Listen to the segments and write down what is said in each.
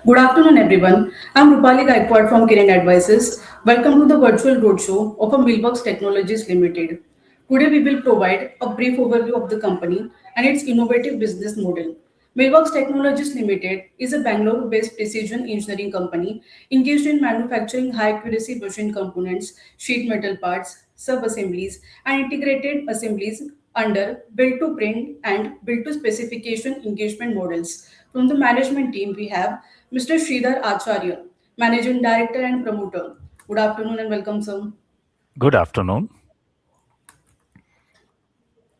Good afternoon, everyone. I'm Rupali Gaikwad from Kiran Advices. Welcome to the virtual roadshow of a Millworks Technologies Limited. Today, we will provide a brief overview of the company and its innovative business model. Millworks Technologies Limited is a Bangalore-based precision engineering company engaged in manufacturing high-accuracy machine components, sheet metal parts, sub-assemblies, and integrated assemblies under build-to-print and build-to-specification engagement models. From the management team, we have Mr. Sridhar Acharya, Managing Director and Promoter. Good afternoon and welcome, sir. Good afternoon.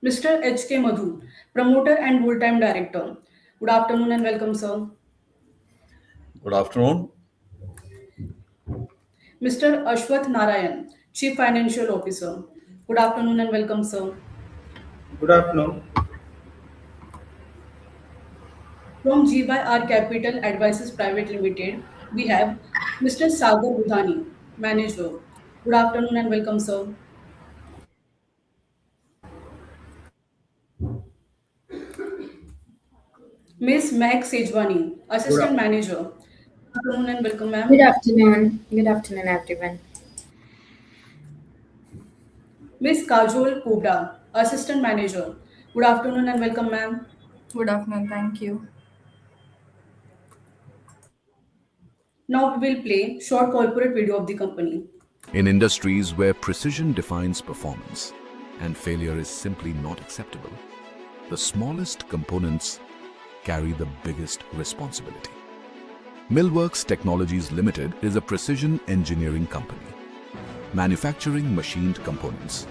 Mr. H.K. Madhu, Promoter and Full-Time Director. Good afternoon and welcome, sir. Good afternoon. Mr. Ashwath Narayan, Chief Financial Officer. Good afternoon and welcome, sir. Good afternoon. From GYR Capital Advisors Private Limited, we have Mr. Sagar Budhani, Manager. Good afternoon and welcome, sir. Ms. Meg Sejwani, Good, Assistant af- Manager. Good afternoon and welcome, Good ma'am. afternoon. Good afternoon, everyone. Ms. Kajol Kubra, Assistant Manager. Good afternoon and welcome, ma'am. Good afternoon, thank you. Now we will play short corporate video of the company. In industries where precision defines performance and failure is simply not acceptable, the smallest components carry the biggest responsibility. Millworks Technologies Limited is a precision engineering company, manufacturing machined components,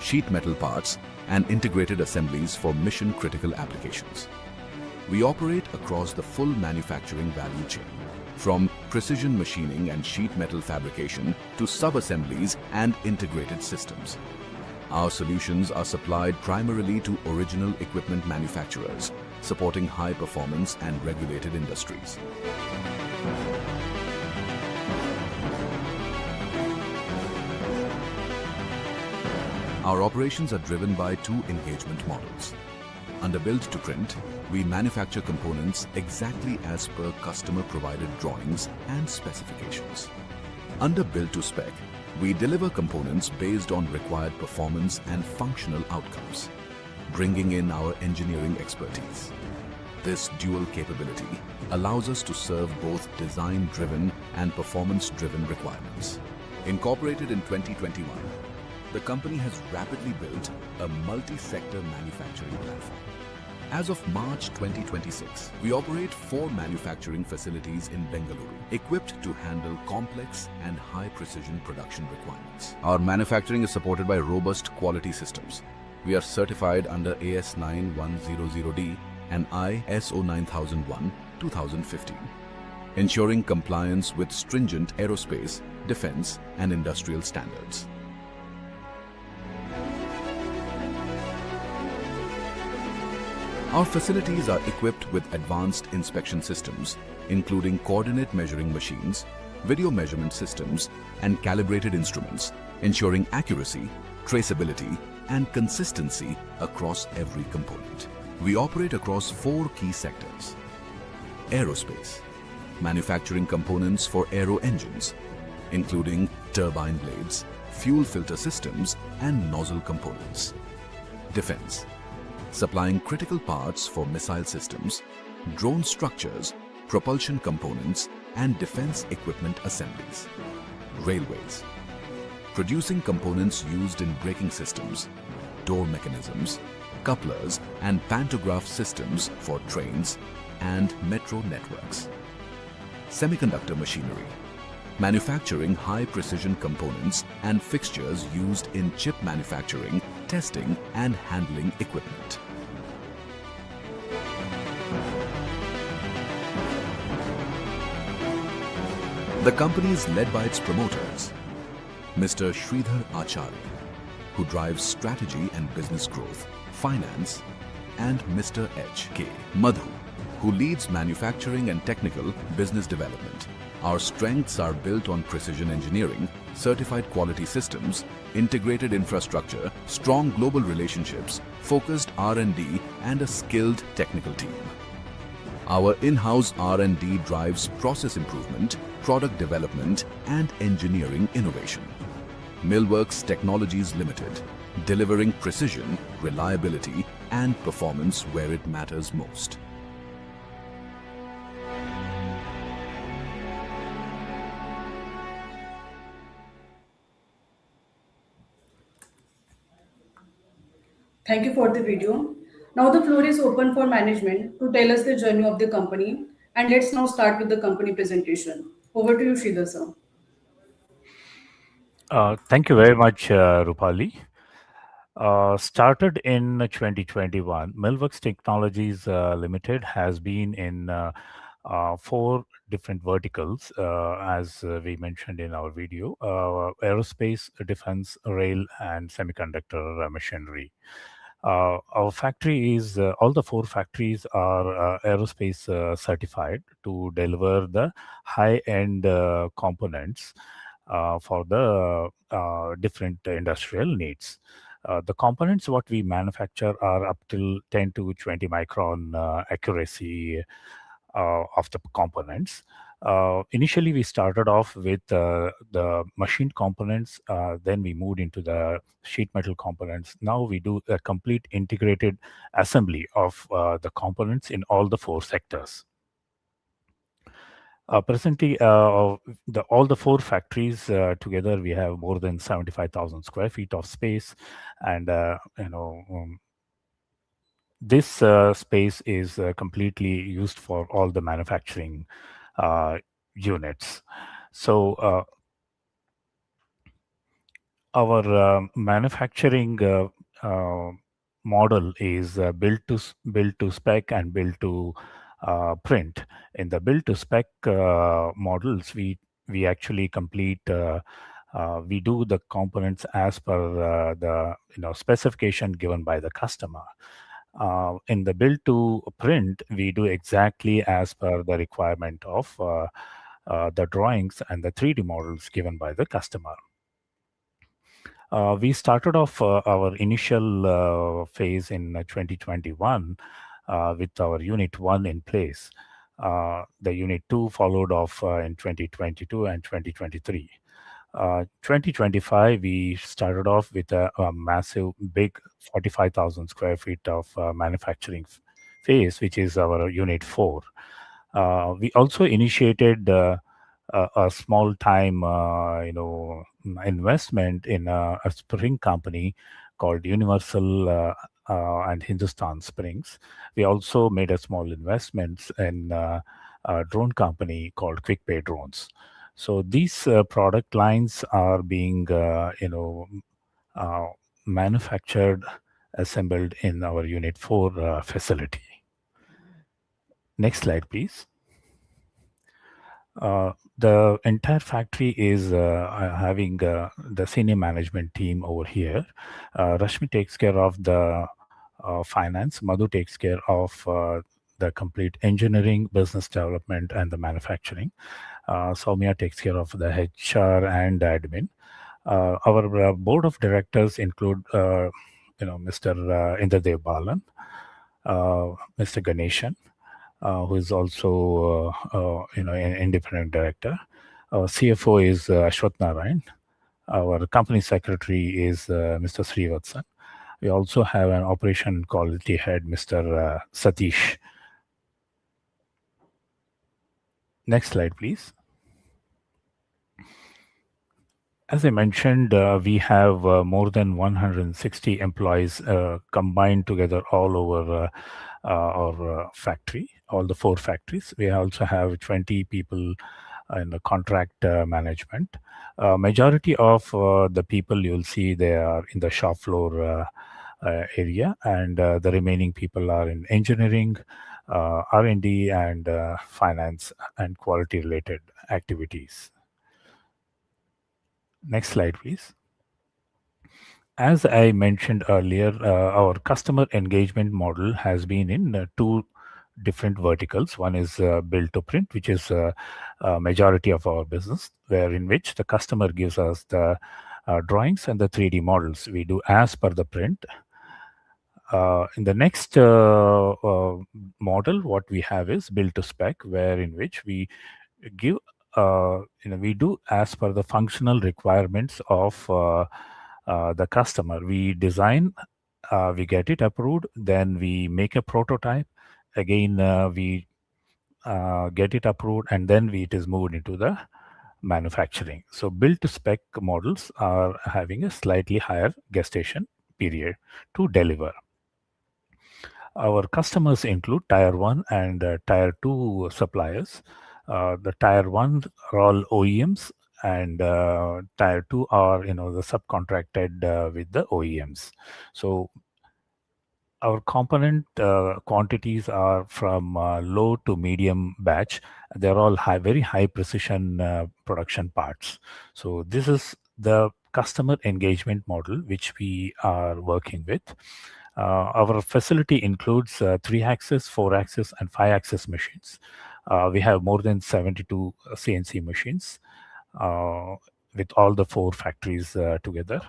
sheet metal parts, and integrated assemblies for mission-critical applications. We operate across the full manufacturing value chain, from precision machining and sheet metal fabrication to sub-assemblies and integrated systems. Our solutions are supplied primarily to original equipment manufacturers, supporting high performance and regulated industries. Our operations are driven by two engagement models. Under build to print, we manufacture components exactly as per customer provided drawings and specifications. Under build to spec, we deliver components based on required performance and functional outcomes, bringing in our engineering expertise. This dual capability allows us to serve both design-driven and performance-driven requirements. Incorporated in 2021, the company has rapidly built a multi-sector manufacturing platform. As of March 2026, we operate 4 manufacturing facilities in Bengaluru, equipped to handle complex and high-precision production requirements. Our manufacturing is supported by robust quality systems. We are certified under AS9100D and ISO 9001-2015, ensuring compliance with stringent aerospace, defense, and industrial standards. Our facilities are equipped with advanced inspection systems, including coordinate measuring machines, video measurement systems, and calibrated instruments, ensuring accuracy, traceability, and consistency across every component. We operate across 4 key sectors. Aerospace, manufacturing components for aero engines, including turbine blades, fuel filter systems, and nozzle components. Defense, supplying critical parts for missile systems, drone structures, propulsion components, and defense equipment assemblies. Railways, producing components used in braking systems, door mechanisms, couplers, and pantograph systems for trains and metro networks. Semiconductor machinery, manufacturing high-precision components and fixtures used in chip manufacturing, testing, and handling equipment. The company is led by its promoters, Mr. Sridhar Acharya, who drives strategy and business growth, finance, and Mr. H.K. Madhu, who leads manufacturing and technical business development. Our strengths are built on precision engineering, certified quality systems, integrated infrastructure, strong global relationships, focused R&D, and a skilled technical team. Our in-house R&D drives process improvement, product development, and engineering innovation. Millworks Technologies Limited, delivering precision, reliability, and performance where it matters most. Thank you for the video. Now the floor is open for management to tell us the journey of the company. And let's now start with the company presentation. Over to you, Sridhar sir. Thank you very much, Rupali. Started in 2021, Millworks Technologies Limited has been in four different verticals, as we mentioned in our video: aerospace, defense, rail, and semiconductor machinery. Our factory is all the four factories are aerospace certified to deliver the high-end components for the different industrial needs. The components what we manufacture are up till 10 to 20 micron accuracy of the components. Initially, we started off with the machined components, then we moved into the sheet metal components. Now we do a complete integrated assembly of the components in all the four sectors. Presently, all the four factories together, we have more than 75,000 square feet of space, and this space is completely used for all the manufacturing units. So our manufacturing model is built to spec and built to print. In the build to spec models, we actually complete. We do the components as per the specification given by the customer. In the build to print, we do exactly as per the requirement of the drawings and the 3D models given by the customer. We started off our initial phase in 2021 with our Unit 1 in place. The Unit 2 followed off in 2022 and 2023. 2025, we started off with a massive, big 45,000 square feet of manufacturing phase, which is our Unit 4. We also initiated a small time, investment in a spring company called Universal and Hindustan Springs. We also made a small investments in a drone company called Quick Pay Drones. So these product lines are being, manufactured, assembled in our Unit 4 facility. Next slide, please. The entire factory is having the senior management team over here. Rashmi takes care of the finance. Madhu takes care of the complete engineering, business development, and the manufacturing. Soumya takes care of the HR and admin. Our board of directors include, Mr. Indradev Balan, Mr. Ganeshan, who is also, an independent director. Our CFO is Ashwath Narayan. Our company secretary is Mr. Srivatsan. We also have an operation quality head, Mr. Satish. Next slide, please. As I mentioned, we have more than 160 employees combined together all over our factory, all the four factories. We also have 20 people in the contract management. Majority of the people you'll see they are in the shop floor area, and the remaining people are in engineering, R&D, and finance and quality related activities. Next slide, please. As I mentioned earlier, our customer engagement model has been in two different verticals. One is build to print, which is a majority of our business, where in which the customer gives us the drawings and the 3D models. We do as per the print. In the next model, what we have is build to spec, where in which we give we do as per the functional requirements of the customer. We design, we get it approved, then we make a prototype. Again, we get it approved, and then it is moved into the manufacturing. So build to spec models are having a slightly higher gestation period to deliver. Our customers include Tier 1 and Tier 2 suppliers. The Tier 1 are all OEMs, and Tier 2 are the subcontracted with the OEMs. So our component quantities are from low to medium batch. They're all very high precision production parts. So this is the customer engagement model which we are working with. Our facility includes 3-axis, 4-axis, and 5-axis machines. We have more than 72 CNC machines with all the 4 factories together.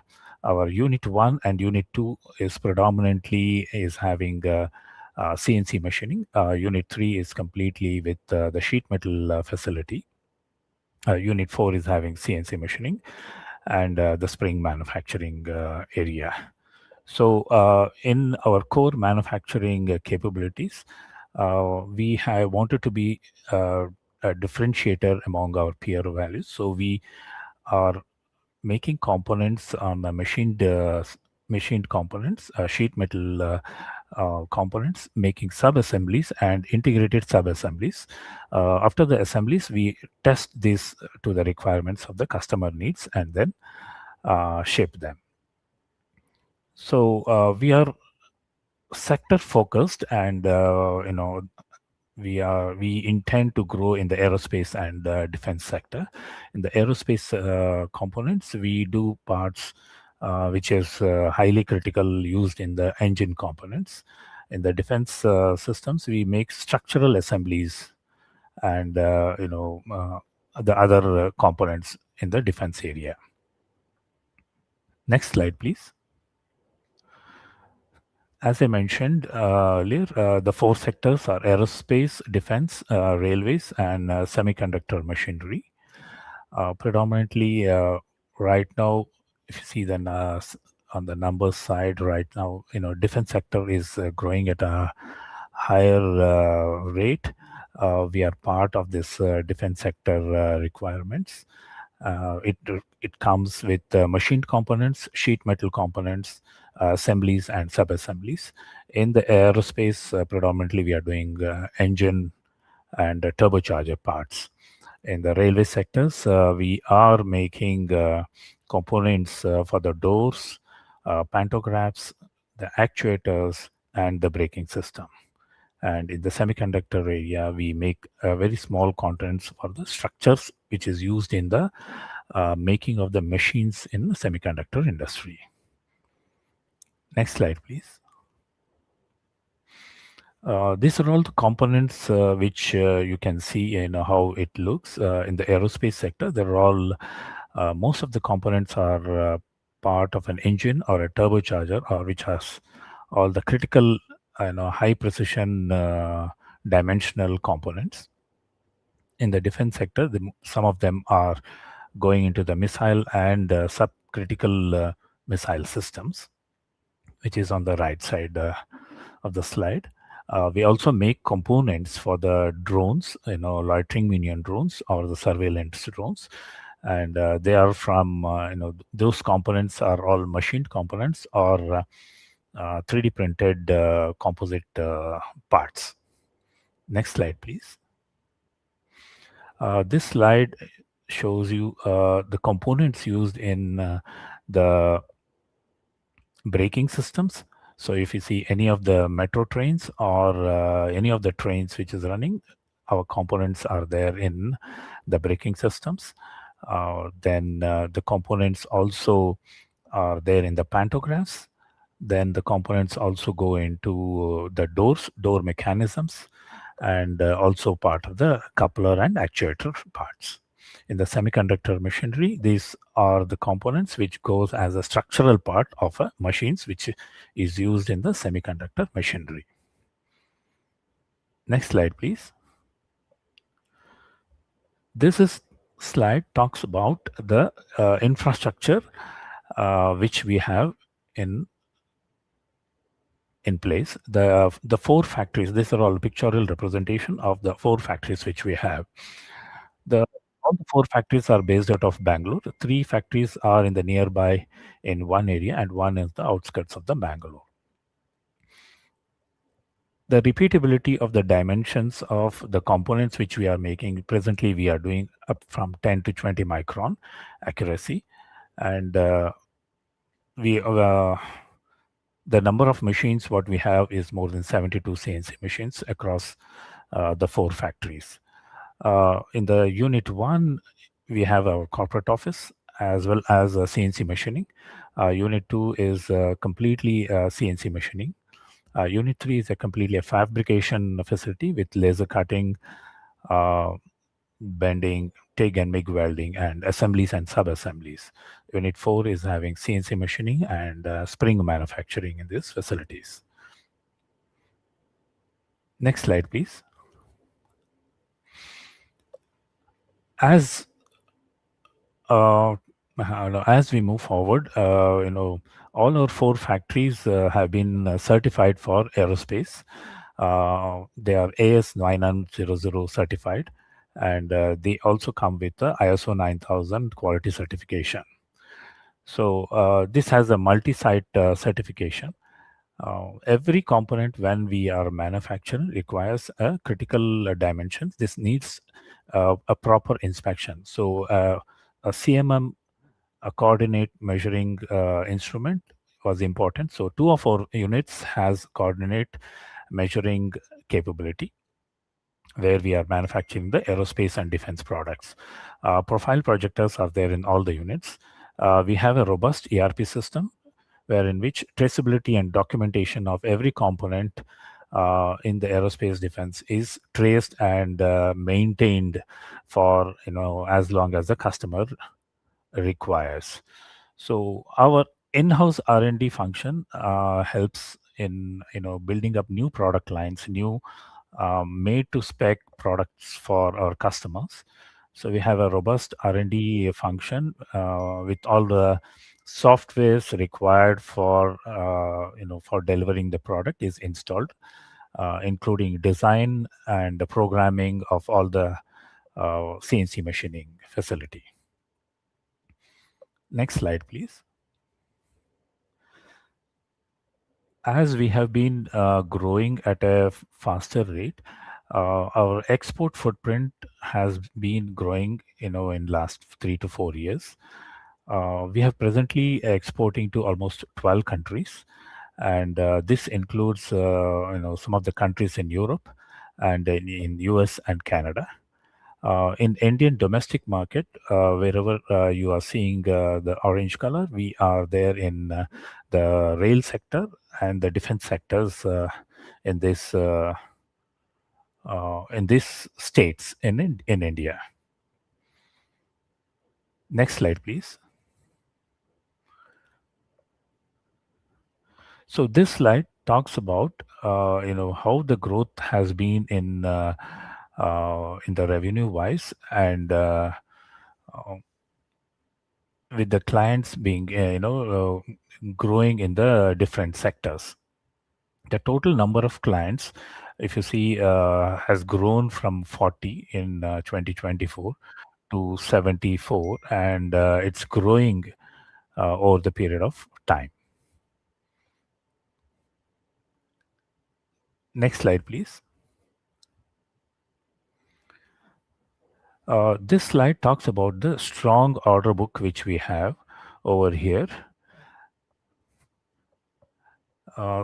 Our Unit 1 and Unit 2 is predominantly having CNC machining. Unit 3 is completely with the sheet metal facility. Unit 4 is having CNC machining and the spring manufacturing area. So in our core manufacturing capabilities, we have wanted to be a differentiator among our peer values. So we are making components on machined components, sheet metal components, making sub-assemblies and integrated sub-assemblies. After the assemblies, we test this to the requirements of the customer needs and then ship them. So we are sector focused, and we intend to grow in the aerospace and defense sector. In the aerospace components, we do parts which is highly critical, used in the engine components. In the defense systems, we make structural assemblies and the other components in the defense area. Next slide, please. As I mentioned earlier, the 4 sectors are aerospace, defense, railways, and semiconductor machinery. Predominantly, right now, if you see then on the numbers side, right now, defense sector is growing at a higher rate. We are part of this defense sector requirements. It comes with machined components, sheet metal components, assemblies, and sub-assemblies. In the aerospace, predominantly we are doing engine and turbocharger parts. In the railway sectors, we are making components for the doors, pantographs, the actuators, and the braking system. And in the semiconductor area, we make very small contents for the structures which is used in the making of the machines in the semiconductor industry. Next slide, please. These are all the components which you can see how it looks in the aerospace sector. They're all most of the components are part of an engine or a turbocharger, or which has all the critical high precision dimensional components. In the defense sector, some of them are going into the missile and subcritical missile systems, which is on the right side of the slide. We also make components for the drones, loitering minion drones or the surveillance drones. And they are from, those components are all machined components or 3D printed composite parts. Next slide, please. This slide shows you the components used in the braking systems. So if you see any of the metro trains or any of the trains which is running, our components are there in the braking systems. Then the components also are there in the pantographs. Then the components also go into the door mechanisms, and also part of the coupler and actuator parts. in the semiconductor machinery, these are the components which goes as a structural part of a machines which is used in the semiconductor machinery. Next slide, please. This is slide talks about the infrastructure which we have in place. The four factories, these are all pictorial representation of the four factories which we have. All the four factories are based out of Bangalore. Three factories are in the nearby in one area and one is the outskirts of the Bangalore. The repeatability of the dimensions of the components which we are making, presently we are doing up from 10 to 20 micron accuracy, and we the number of machines what we have is more than 72 CNC machines across the four factories. In the unit 1, we have our corporate office as well as CNC machining. Unit 2 is completely CNC machining. Unit 3 is a completely a fabrication facility with laser cutting, bending, TIG and MIG welding, and assemblies and sub-assemblies. Unit 4 is having CNC machining and spring manufacturing in these facilities. Next slide, please. As we move forward, all our four factories have been certified for aerospace. They are AS9100 certified, and they also come with the ISO 9000 quality certification. So this has a multi-site certification. Every component when we are manufacturing requires a critical dimensions. This needs a proper inspection. So a CMM, a coordinate measuring instrument was important. So 2 of our units has coordinate measuring capability, where we are manufacturing the aerospace and defense products. Profile projectors are there in all the units. We have a robust ERP system wherein which traceability and documentation of every component in the aerospace defense is traced and maintained for as long as the customer requires. So our in-house R&D function helps in building up new product lines, new made to spec products for our customers. So we have a robust R&D function with all the softwares required for for delivering the product is installed, including design and the programming of all the CNC machining facility. Next slide, please. As we have been growing at a faster rate, our export footprint has been growing, in last 3 to 4 years. We have presently exporting to almost 12 countries, and this includes, some of the countries in Europe and in US and Canada. In Indian domestic market, wherever you are seeing the orange color, we are there in the rail sector and the defense sectors in these states in India. Next slide, please. So this slide talks about how the growth has been in the revenue wise, and with the clients being growing in the different sectors. The total number of clients, if you see, has grown from 40 in 2024 to 74, and it's growing over the period of time. Next slide, please. This slide talks about the strong order book which we have over here.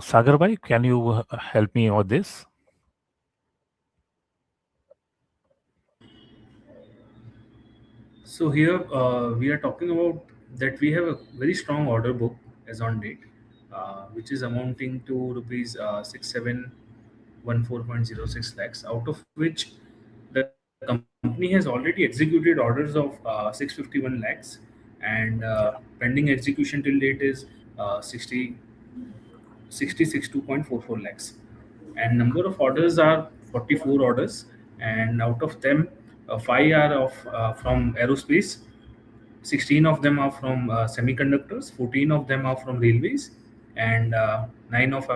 Sagar bhai, can you help me on this? So here we are talking about that we have a very strong order book as on date, which is amounting to rupees 6714.06 lakhs, out of which the company company has already executed orders of 651 lakhs, and pending execution till date is 2.44 lakhs. And number of orders are 44 orders, and out of them, five are from aerospace, 16 of them are from semiconductors, 14 of them are from railways, and nine of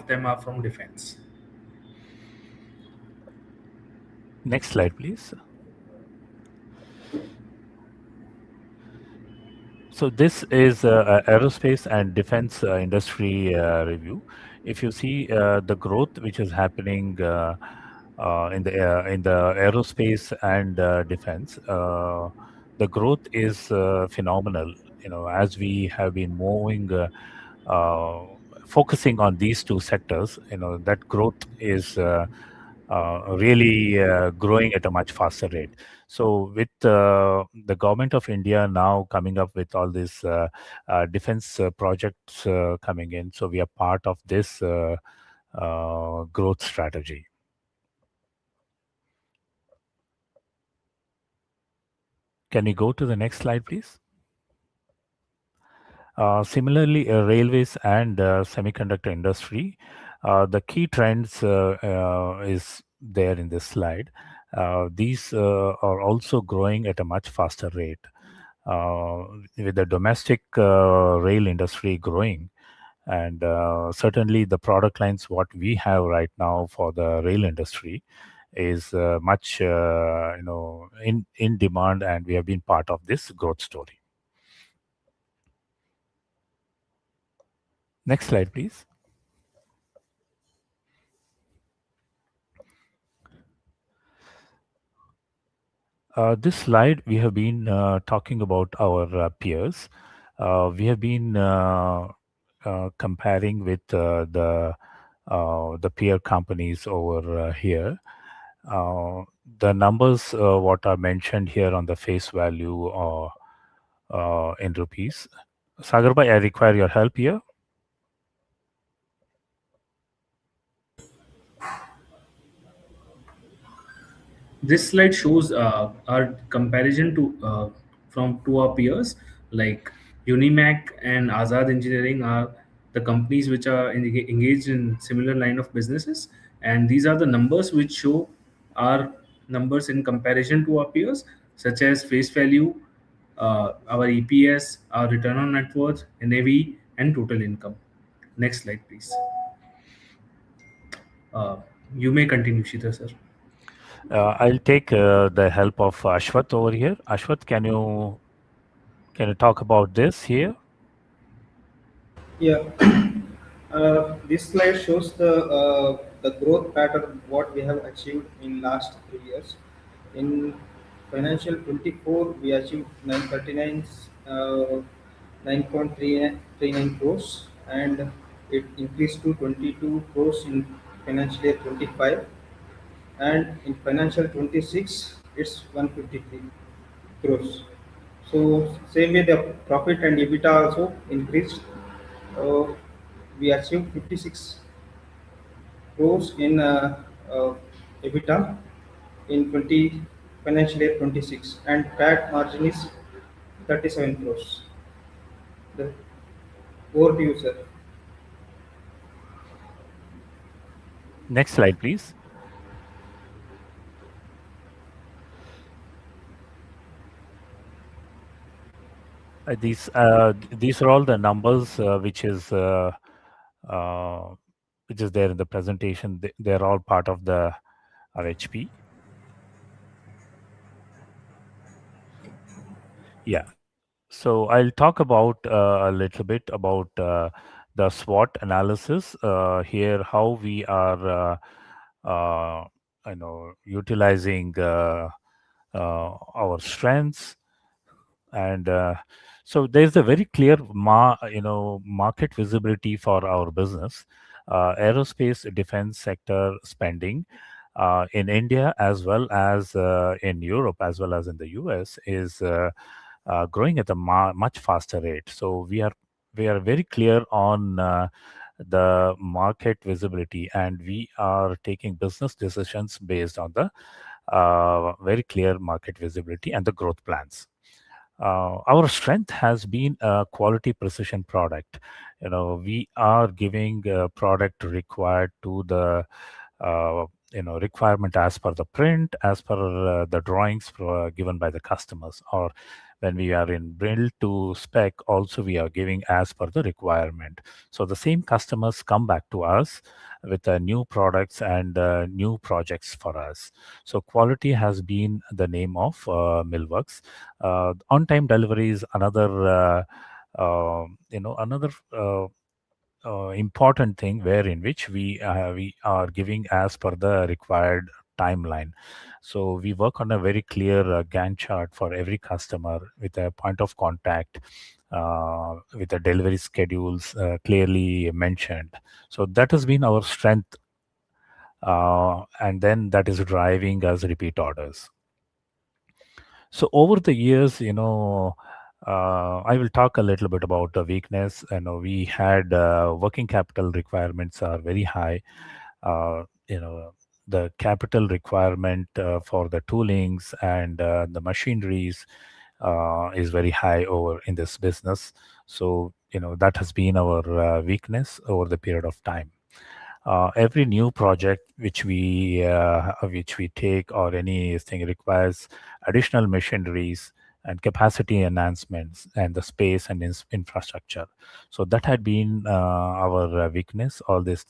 them are from defense. Next slide, please. So this is aerospace and defense industry review. If you see the growth which is happening in the aerospace and defense, the growth is phenomenal. You know, as we have been moving, focusing on these two sectors, you know, that growth is really growing at a much faster rate. So with the government of India now coming up with all these defense projects coming in, so we are part of this growth strategy. Can we go to the next slide, please? Similarly, railways and semiconductor industry, the key trends is there in this slide. These are also growing at a much faster rate. With the domestic rail industry growing, and certainly the product lines what we have right now for the rail industry is much in demand, and we have been part of this growth story. Next slide, please. This slide, we have been talking about our peers. We have been comparing with the peer companies over here. The numbers what are mentioned here on the face value in rupees. Sagarbai, I require your help here. This slide shows our comparison to our peers, like Unimac and Azad Engineering are the companies which are engaged in similar line of businesses, and these are the numbers which show our numbers in comparison to our peers, such as face value, our EPS, our return on net worth, NAV, and total income. Next slide, please. Uh, you may continue, Shita sir. I'll take the help of Ashwath over here. Ashwath, can you talk about this here? Yeah, this slide shows the growth pattern what we have achieved in last 3 years. In financial 24, we achieved 939 9.39 crores, and it increased to 22 crores in financial year 25, and in financial 26 it's 153 crores. So same way the profit and EBITDA also increased. Uh, we achieved 56 crores in EBITDA in 20 financial year 26, and PAT margin is 37 crores. The over to you, sir. Next slide, please. These are all the numbers which is there in the presentation. They're all part of the RHP. Yeah. So I'll talk about a little bit about the SWOT analysis here, how we are, utilizing our strengths, and so there's a very clear market visibility for our business. Aerospace defense sector spending in India as well as in Europe as well as in the US is growing at a much faster rate. So we are very clear on the market visibility, and we are taking business decisions based on the very clear market visibility, and the growth plans. Our strength has been a quality precision product. We are giving a product required to the uh, requirement as per the print, as per the drawings given by the customers, or when we are in build to spec, also we are giving as per the requirement. So the same customers come back to us with new products and new projects for us. So quality has been the name of Millworks. On-time delivery is another important thing where in which we are giving as per the required timeline. So we work on a very clear Gantt chart for every customer with a point of contact, with the delivery schedules clearly mentioned. So that has been our strength, and then that is driving us repeat orders. So over the years, I will talk a little bit about the weakness. We had working capital requirements are very high. The capital requirement for the toolings and the machineries is very high over in this business. So that has been our weakness over the period of time. Every new project which we take or anything requires additional machineries and capacity enhancements and the space and infrastructure. So that had been our weakness all this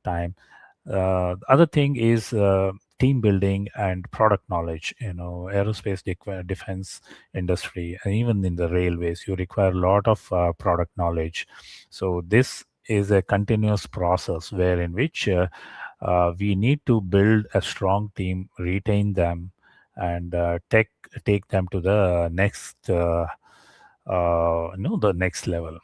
time. The other thing is team building and product knowledge. Aerospace defense industry, and even in the railways, you require a lot of product knowledge. So this is a continuous process where in which we need to build a strong team, retain them, and take them to the the next level.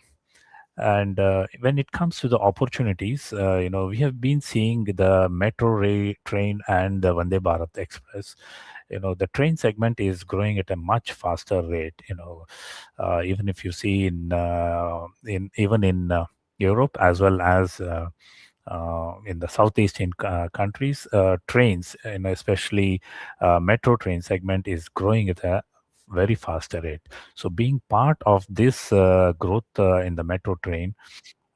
And when it comes to the opportunities, we have been seeing the metro train and the Vande Bharat Express. The train segment is growing at a much faster rate. Even if you see in even in Europe as well as in the Southeast Asian countries, trains, especially metro train segment is growing at a very faster rate. So being part of this growth in the metro train,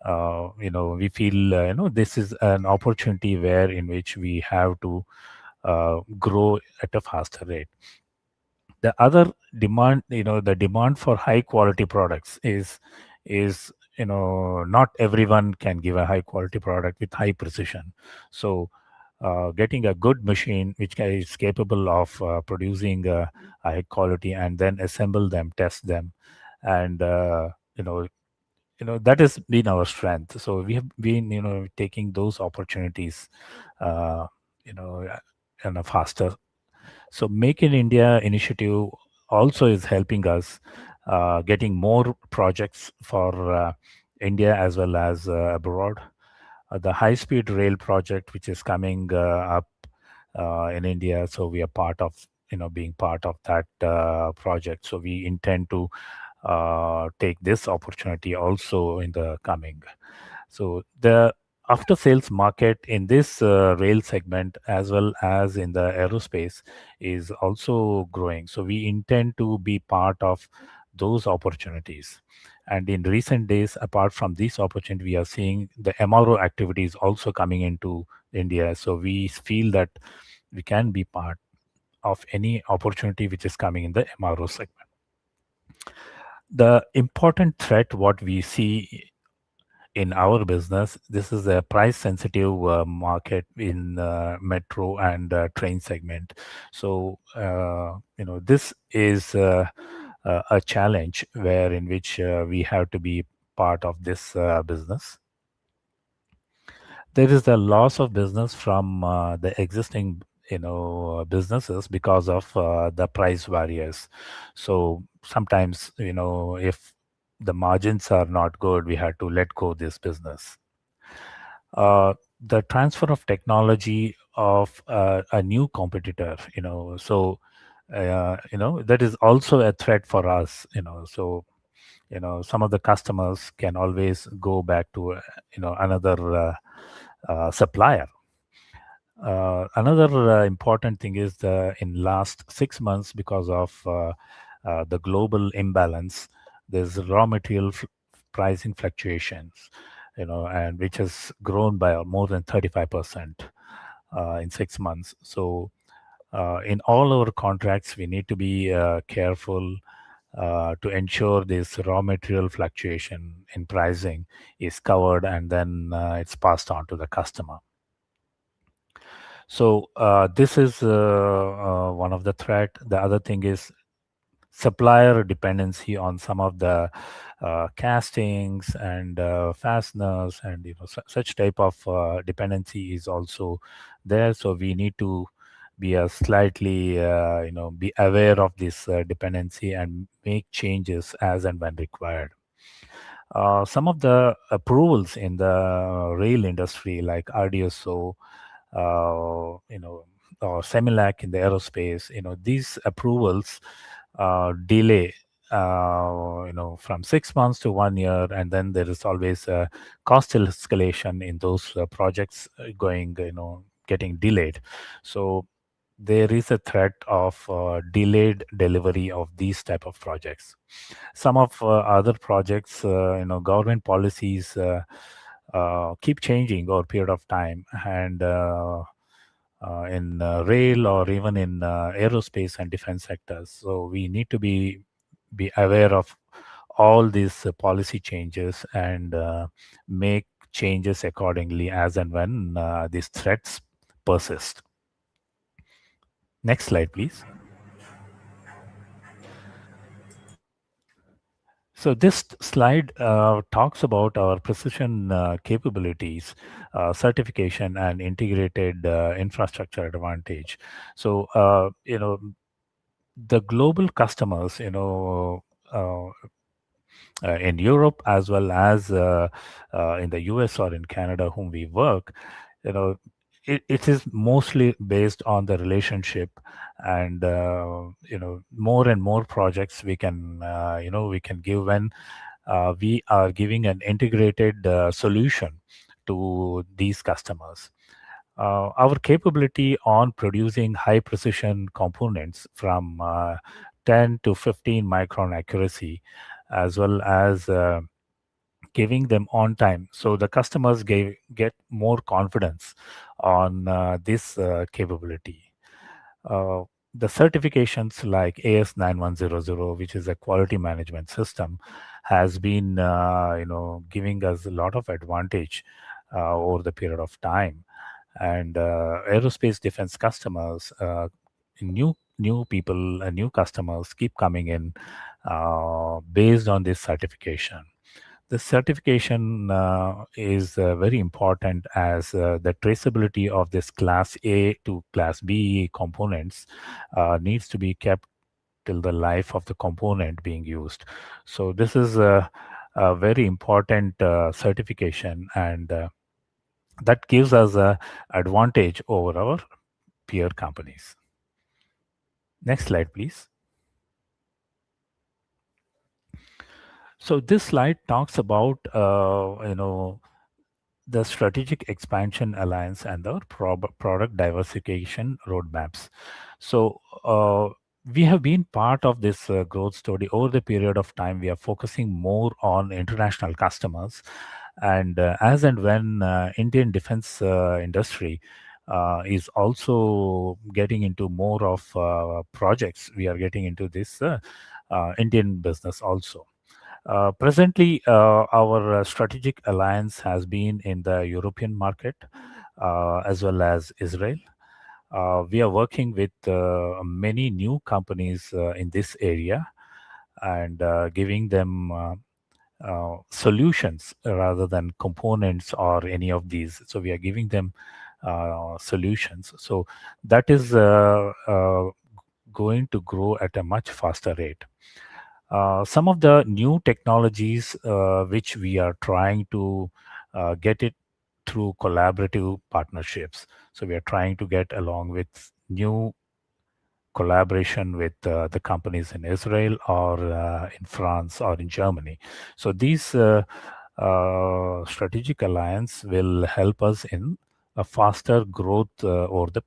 we feel this is an opportunity where in which we have to grow at a faster rate. The other demand, the demand for high quality products is not everyone can give a high quality product with high precision. So getting a good machine which is capable of producing high quality and then assemble them, test them, and that has been our strength. So we have been taking those opportunities uh, you know in a faster. So Make in India initiative also is helping us getting more projects for India as well as abroad. The high speed rail project which is coming up in India, so we are part of being part of that project. So we intend to take this opportunity also in the coming. So the after sales market in this rail segment as well as in the aerospace is also growing. So we intend to be part of those opportunities. And in recent days, apart from this opportunity, we are seeing the MRO activities also coming into India. So we feel that we can be part of any opportunity which is coming in the MRO segment. The important threat what we see in our business, this is a price sensitive market in metro and train segment. So this is a challenge where in which we have to be part of this business. There is a loss of business from the existing businesses because of the price barriers. So sometimes if the margins are not good, we had to let go this business. The transfer of technology of a new competitor, that is also a threat for us. So some of the customers can always go back to another supplier. Another important thing is in last 6 months, because of the global imbalance, there's raw material pricing fluctuations, and which has grown by more than 35% in 6 months. So in all our contracts, we need to be careful to ensure this raw material fluctuation in pricing is covered, and then it's passed on to the customer. So this is one of the threat. The other thing is supplier dependency on some of the castings and fasteners, and such type of dependency is also there. So we need to be a slightly be aware of this dependency and make changes as and when required. Some of the approvals in the rail industry, like RDSO, or Semilac in the aerospace, these approvals delay, from 6 months to 1 year, and then there is always a cost escalation in those projects going, getting delayed. So there is a threat of delayed delivery of these type of projects. Some of other projects, government policies keep changing over a period of time, and in rail or even in aerospace and defense sectors. So we need to be aware of all these policy changes and make changes accordingly as and when these threats persist. Next slide, please. So this slide talks about our precision capabilities, certification, and integrated infrastructure advantage. So the global customers, in Europe as well as in the US or in Canada, whom we work, it is mostly based on the relationship, and more and more projects we can we can give when we are giving an integrated solution to these customers. Our capability on producing high precision components from 10 to 15 micron accuracy, as well as giving them on time, so the customers get more confidence on this capability. Uh, the certifications like AS9100, which is a quality management system, has been giving us a lot of advantage over the period of time. And aerospace defense customers, new people and new customers keep coming in based on this certification. The certification is very important, as the traceability of this class A to class B components needs to be kept till the life of the component being used. So this is a very important certification, and that gives us a advantage over our peer companies. Next slide, please. So this slide talks about the strategic expansion alliance and the product diversification roadmaps. So we have been part of this growth story over the period of time. We are focusing more on international customers, and as and when Indian defense industry is also getting into more of projects, we are getting into this Indian business also. Presently, our strategic alliance has been in the European market as well as Israel. We are working with many new companies in this area, and giving them solutions rather than components or any of these. So we are giving them solutions. So that is going to grow at a much faster rate. Some of the new technologies which we are trying to get it through collaborative partnerships. So we are trying to get along with new collaboration with the companies in Israel or in France or in Germany. So these strategic alliance will help us in a faster growth over the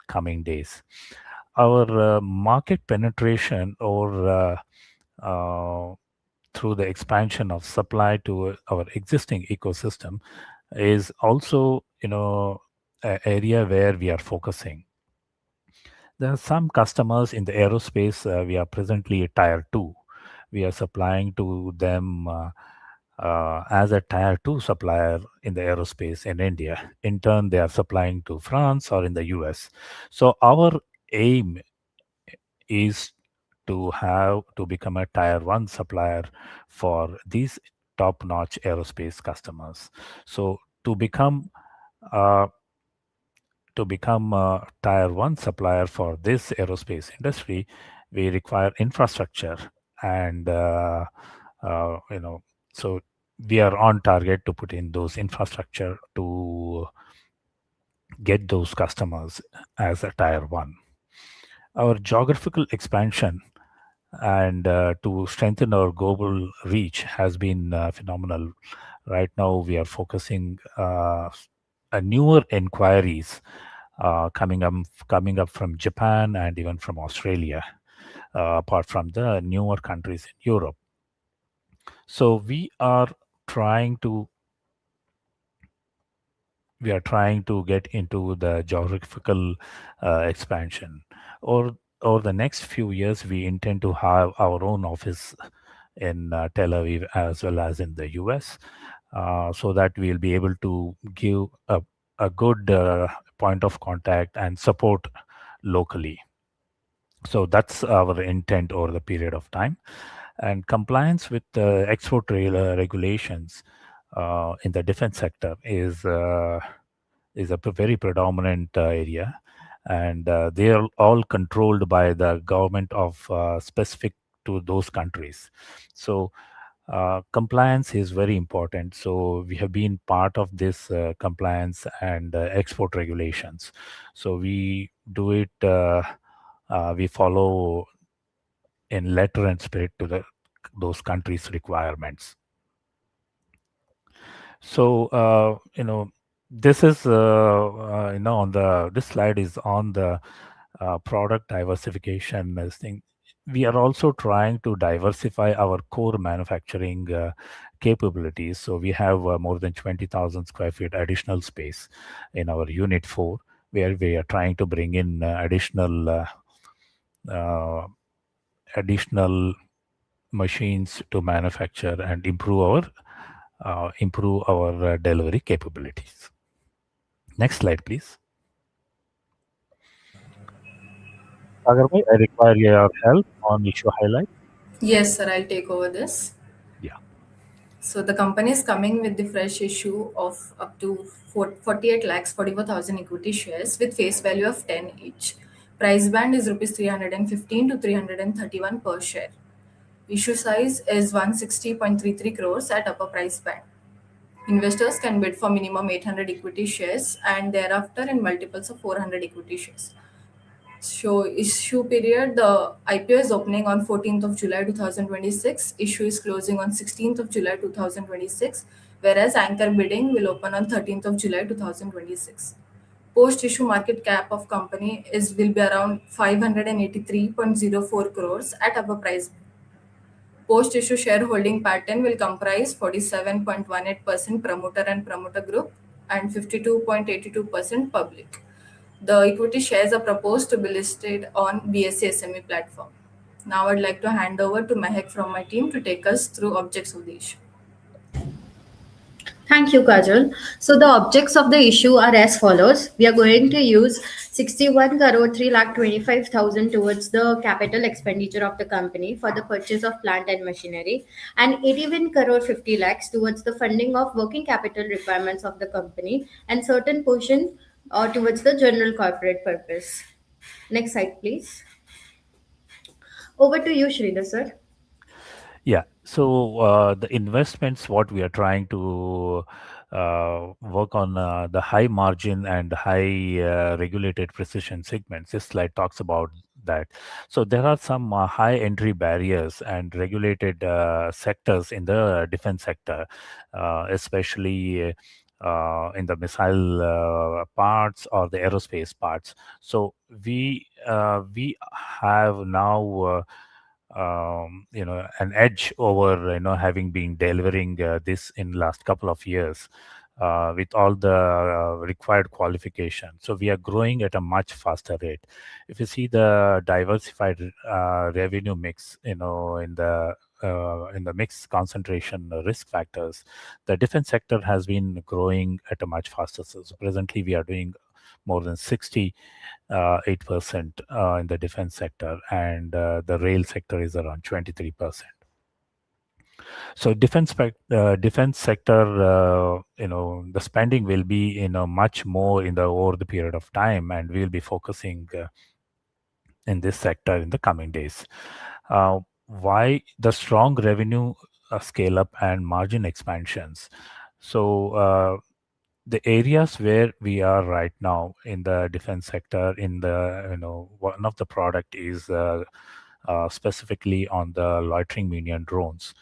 coming days. Our market penetration or through the expansion of supply to our existing ecosystem is also, an area where we are focusing. There are some customers in the aerospace. We are presently a tier two. We are supplying to them as a tier two supplier in the aerospace in India. In turn, they are supplying to France or in the US. So our aim is to become a tier one supplier for these top notch aerospace customers. So uh, to become a tier one supplier for this aerospace industry, we require infrastructure and so we are on target to put in those infrastructure to get those customers as a tier one. Our geographical expansion and to strengthen our global reach has been phenomenal. Right now, we are focusing newer inquiries coming up from Japan and even from Australia, apart from the newer countries in Europe. So trying to we are trying to get into the geographical expansion. Or the next few years, we intend to have our own office in Tel Aviv as well as in the US, so that we'll be able to give a good point of contact and support locally. So that's our intent over the period of time. And compliance with export regulations in the defense sector is a very predominant area, and they are all controlled by the government of specific to those countries. So compliance is very important. So we have been part of this compliance and export regulations. So we do it. We follow in letter and spirit to those countries' requirements. So this is on this slide is on the product diversification thing. We are also trying to diversify our core manufacturing capabilities. So we have more than 20,000 square feet additional space in our unit 4, where we are trying to bring in additional machines to manufacture and improve our delivery capabilities. Next slide, please. Sagar bhai, I require your help on issue highlight. Yes, sir, I'll take over this. Yeah. So the company is coming with the fresh issue of up to 48 lakhs 44,000 equity shares with face value of 10 each. Price band is rupees 315 to 331 per share. Issue size is 160.33 crores at upper price band. Investors can bid for minimum 800 equity shares and thereafter in multiples of 400 equity shares. So issue period, the IPO is opening on 14th of July 2026. Issue is closing on 16th of July 2026, whereas anchor bidding will open on 13th of July 2026. Post issue market cap of company will be around 583.04 crores at upper price. Post issue shareholding pattern will comprise 47.18% promoter and promoter group and 52.82% public. The equity shares are proposed to be listed on BSE SME platform. Now I'd like to hand over to Mehak from my team to take us through objects of the issue. Thank you, Kajal. So the objects of the issue are as follows. We are going to use 61 crore 3 lakh 25,000 towards the capital expenditure of the company for the purchase of plant and machinery, and 81 crore 50 lakhs towards the funding of working capital requirements of the company, and certain portion towards the general corporate purpose. Next slide, please. Over to you, Sridhar sir. Yeah. So the investments, what we are trying to work on the high margin and high regulated precision segments. This slide talks about that. So there are some high entry barriers and regulated sectors in the defense sector, especially in the missile parts or the aerospace parts. So we have now an edge over having been delivering this in last couple of years with all the required qualification. So we are growing at a much faster rate. If you see the diversified revenue mix, in the mix concentration risk factors, the defense sector has been growing at a much faster. So presently we are doing more than 8% in the defense sector, and the rail sector is around 23%. So defense sector, the spending will be much more in the over the period of time, and we'll be focusing in this sector in the coming days. Why the strong revenue scale up and margin expansions? So the areas where we are right now in the defense sector, in the one of the product is specifically on the loitering minion drones.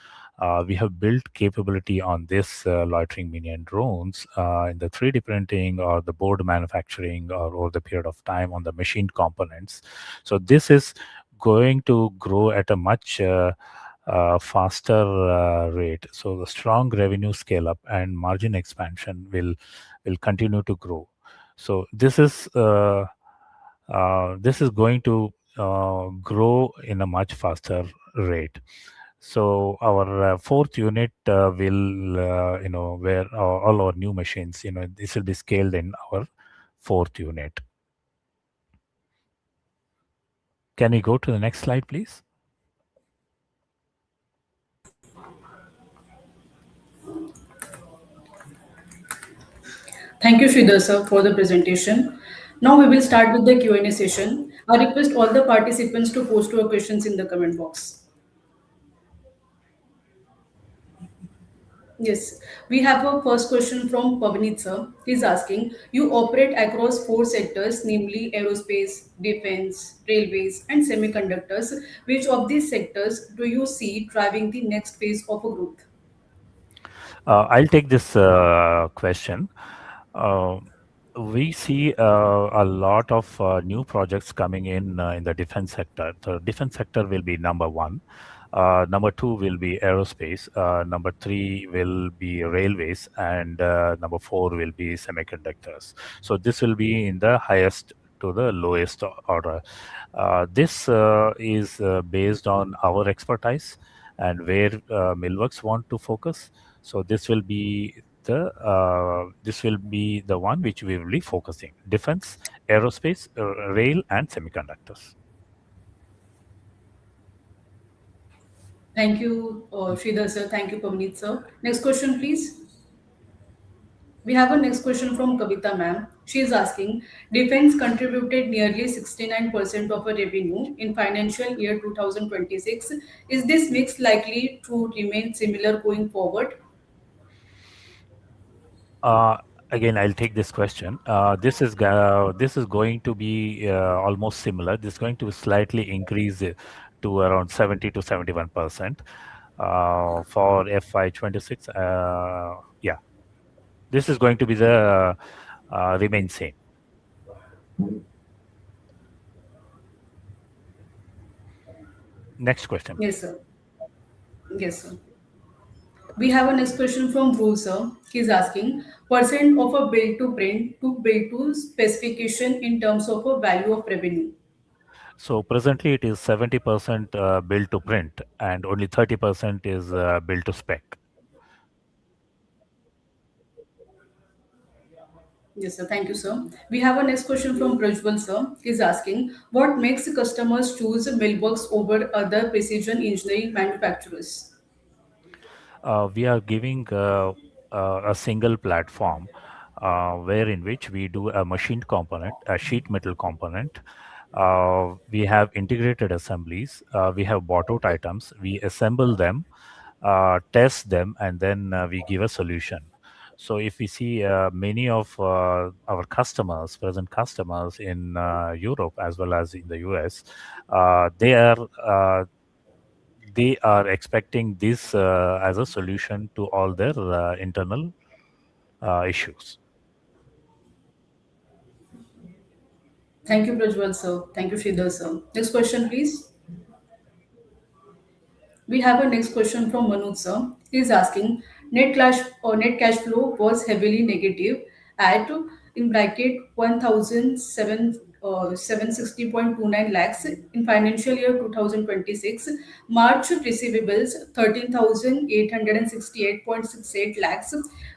We have built capability on this loitering minion drones in the 3D printing or the board manufacturing or over the period of time on the machined components. So this is going to grow at a much faster rate. So the strong revenue scale up and margin expansion will continue to grow. So this is going to grow in a much faster rate. So our fourth unit will, where all our new machines, this will be scaled in our fourth unit. Can we go to the next slide, please? Thank you, Sridhar sir, for the presentation. Now we will start with the Q&A session. I request all the participants to post your questions in the comment box. Yes, we have a first question from Pavnit sir. He's asking, you operate across four sectors, namely aerospace, defense, railways, and semiconductors. Which of these sectors do you see driving the next phase of a growth? I'll take this question. Uh, we see a lot of new projects coming in the defense sector. The defense sector will be number one. Number two will be aerospace. Number three will be railways, and number four will be semiconductors. So this will be in the highest to the lowest order. This is based on our expertise and where Millworks want to focus. So this will be the one which we will be focusing: defense, aerospace, rail, and semiconductors. Thank you, Sridhar sir. Thank you, Pavnit sir. Next question, please. We have a next question from Kavita ma'am. She is asking, defense contributed nearly 69% of our revenue in financial year 2026. Is this mix likely to remain similar going forward? Uh, Again, I'll take this question. This is going to be almost similar. This is going to slightly increase it to around 70 to 71% for FY26. Yeah, this is going to be the remain same. Next question, please. Yes, sir. Yes, sir. We have a next question from Dhruv sir. He's asking, percent of a bill to print to bill to specification in terms of a value of revenue. So presently it is 70% build to print and only 30% is build to spec. Yes, sir. Thank you, sir. We have a next question from Prajwal, sir. He's asking, what makes customers choose Millworks over other precision engineering manufacturers? We are giving a single platform where in which we do a machined component, a sheet metal component. We have integrated assemblies. We have bought out items. We assemble them, test them, and then we give a solution. So if we see many of our customers, present customers in Europe as well as in the US, they are expecting this as a solution to all their internal issues. Thank you, Prajwal sir. Thank you, Sridhar sir. Next question, please. We have a next question from Manoj sir. He is asking net cash flow was heavily negative at in bracket 1,760.29 lakhs in financial year 2026. March receivables 13,868.68 lakhs.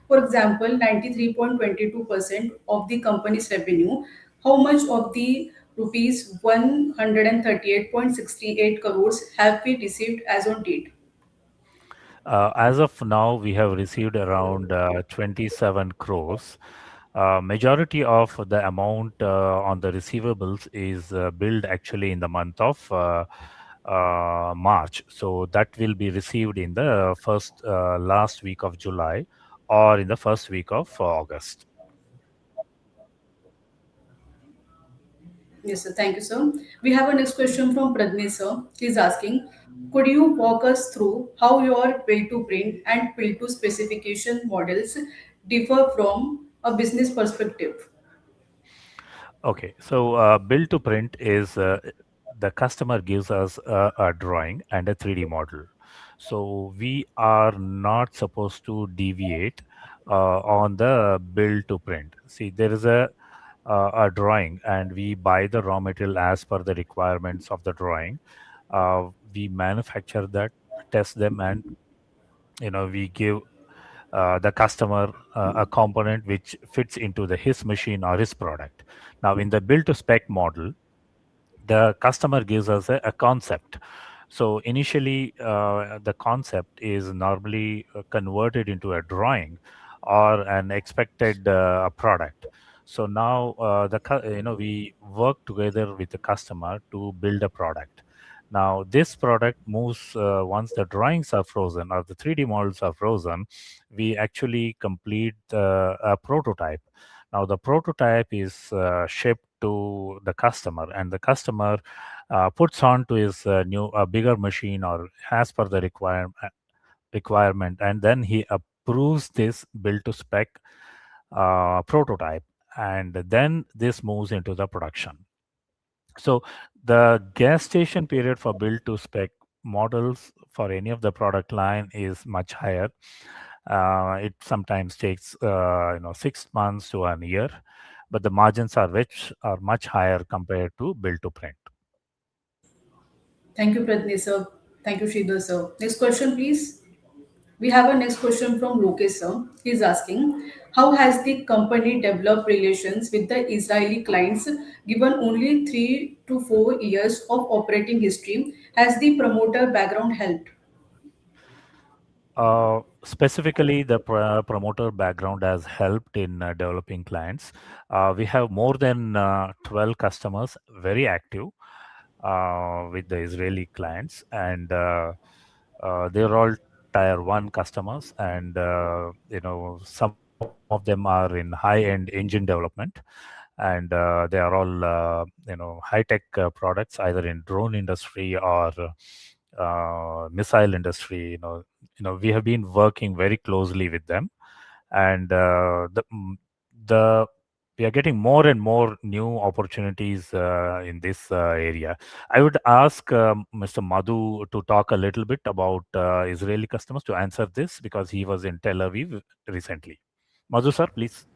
For example, 93.22% of the company's revenue. How much of the rupees 138.68 crores have we received as on date? As of now, we have received around 27 crores. Majority of the amount on the receivables is billed actually in the month of March. So that will be received in the first last week of July or in the first week of August. Yes, sir. Thank you, sir. We have a next question from Pradnesh, sir. He's asking, could you walk us through how your bill to print and bill to specification models differ from a business perspective? Okay, so build to print is the customer gives us a drawing and a 3D model. So we are not supposed to deviate on the build to print. See, there is a drawing, and we buy the raw material as per the requirements of the drawing. We manufacture that, test them, and we give the customer a component which fits into his machine or his product. Now, in the build to spec model, the customer gives us a concept. So initially, the concept is normally converted into a drawing or an expected product. So now, we work together with the customer to build a product. Now, this product moves once the drawings are frozen or the 3D models are frozen. We actually complete a prototype. Now, the prototype is shipped to the customer, and the customer puts on to his new bigger machine or as per the requirement, and then he approves this build to spec prototype, and then this moves into the production. So the gestation period for build to spec models for any of the product line is much higher. It sometimes takes 6 months to a year, but the margins are much higher compared to build to print. Thank you, Pradnesh, sir. Thank you, Sridhar, sir. Next question, please. We have a next question from Lokesh, sir. He's asking, how has the company developed relations with the Israeli clients given only 3 to 4 years of operating history? Has the promoter background helped? Specifically, the promoter background has helped in developing clients. We have more than 12 customers, very active with the Israeli clients, and they're all tier one customers, and some of them are in high-end engine development, and they are all high-tech products, either in drone industry or missile industry. We have been working very closely with them, and the we are getting more and more new opportunities in this area. I would ask Mr. Madhu to talk a little bit about Israeli customers to answer this because he was in Tel Aviv recently. Madhu sir, please.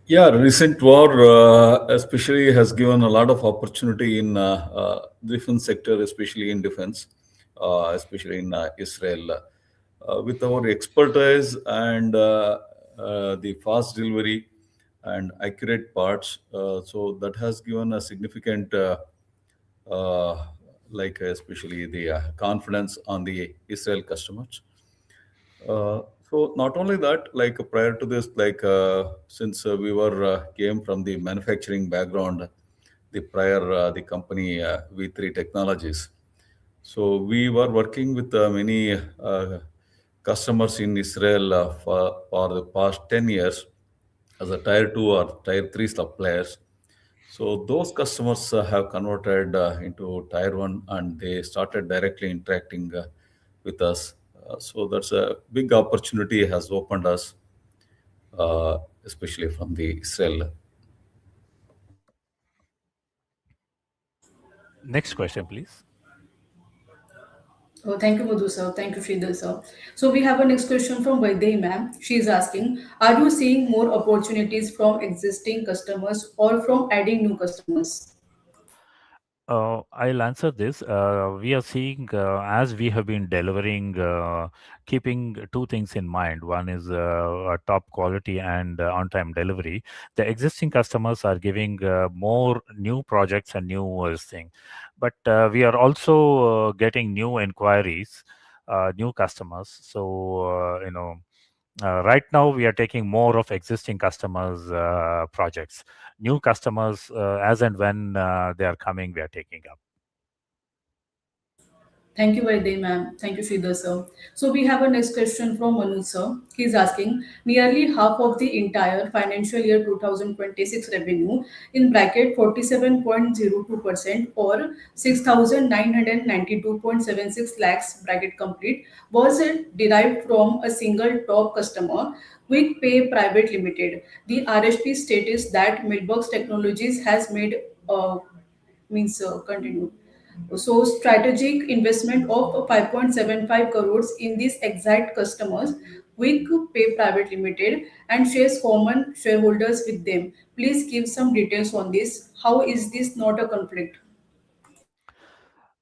Yeah, recent war especially has given a lot of opportunity in defense sector, especially in defense, especially in Israel. With our expertise and the fast delivery and accurate parts, so that has given a significant, especially the confidence on the Israel customers. So not only that, like prior to this, since we were came from the manufacturing background, the prior the company V3 Technologies. So we were working with many customers in Israel for the past 10 years as a tier 2 or tier 3 suppliers. So those customers have converted into tier 1 and they started directly interacting with us. So that's a big opportunity has opened us. especially from the Israel. Next question, please. Oh, thank you, Madhu sir. Thank you, Sridhar sir. So we have a next question from Vaidehi ma'am. She is asking, are you seeing more opportunities from existing customers or from adding new customers? I'll answer this. We are seeing, as we have been delivering, keeping two things in mind. One is top quality and on-time delivery. The existing customers are giving more new projects and new thing, but we are also getting new inquiries, new customers. So right now we are taking more of existing customers projects. New customers, as and when they are coming, we are taking up. Thank you, Vaidehi ma'am. Thank you, Sridhar sir. So we have a next question from Manu sir. He is asking, nearly half of the entire financial year 2026 revenue in bracket 47.02% or 6,992.76 lakhs bracket complete was derived from a single top customer, Quick Pay Private Limited. The RHP status that Millworks Technologies has made means continue. So strategic investment of 5.75 crores in these exact customers, Quick Pay Private Limited, and shares common shareholders with them. Please give some details on this. How is this not a conflict?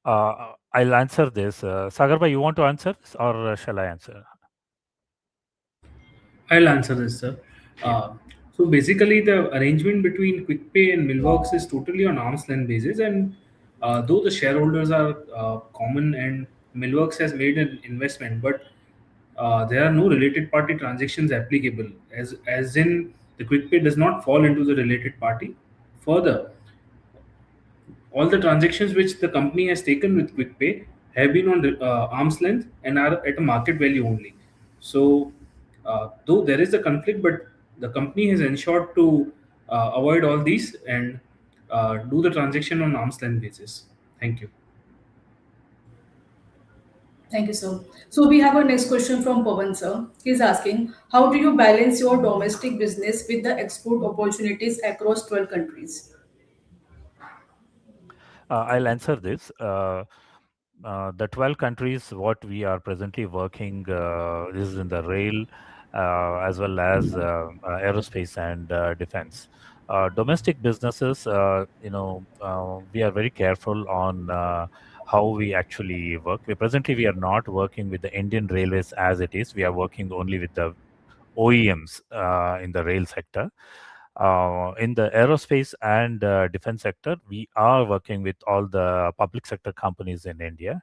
I'll answer this. Sagarba, you want to answer this or shall I answer? I'll answer this, sir. Yeah. So basically, the arrangement between QuickPay and Millworks is totally on arm's length basis, and though the shareholders are common and Millworks has made an investment, but there are no related party transactions applicable, as in the QuickPay does not fall into the related party. Further, all the transactions which the company has taken with QuickPay have been on arm's length and are at a market value only. So, though there is a conflict, but the company has ensured to avoid all these and do the transaction on arm's length basis. Thank you. Thank you, sir. So we have our next question from Pawan, sir. He's asking, how do you balance your domestic business with the export opportunities across 12 countries? I'll answer this. The 12 countries what we are presently working is in the rail as well as aerospace and defense. Domestic businesses, we are very careful on how we actually work. We are not working with the Indian Railways as it is. We are working only with the OEMs in the rail sector. In the aerospace and defense sector, we are working with all the public sector companies in India.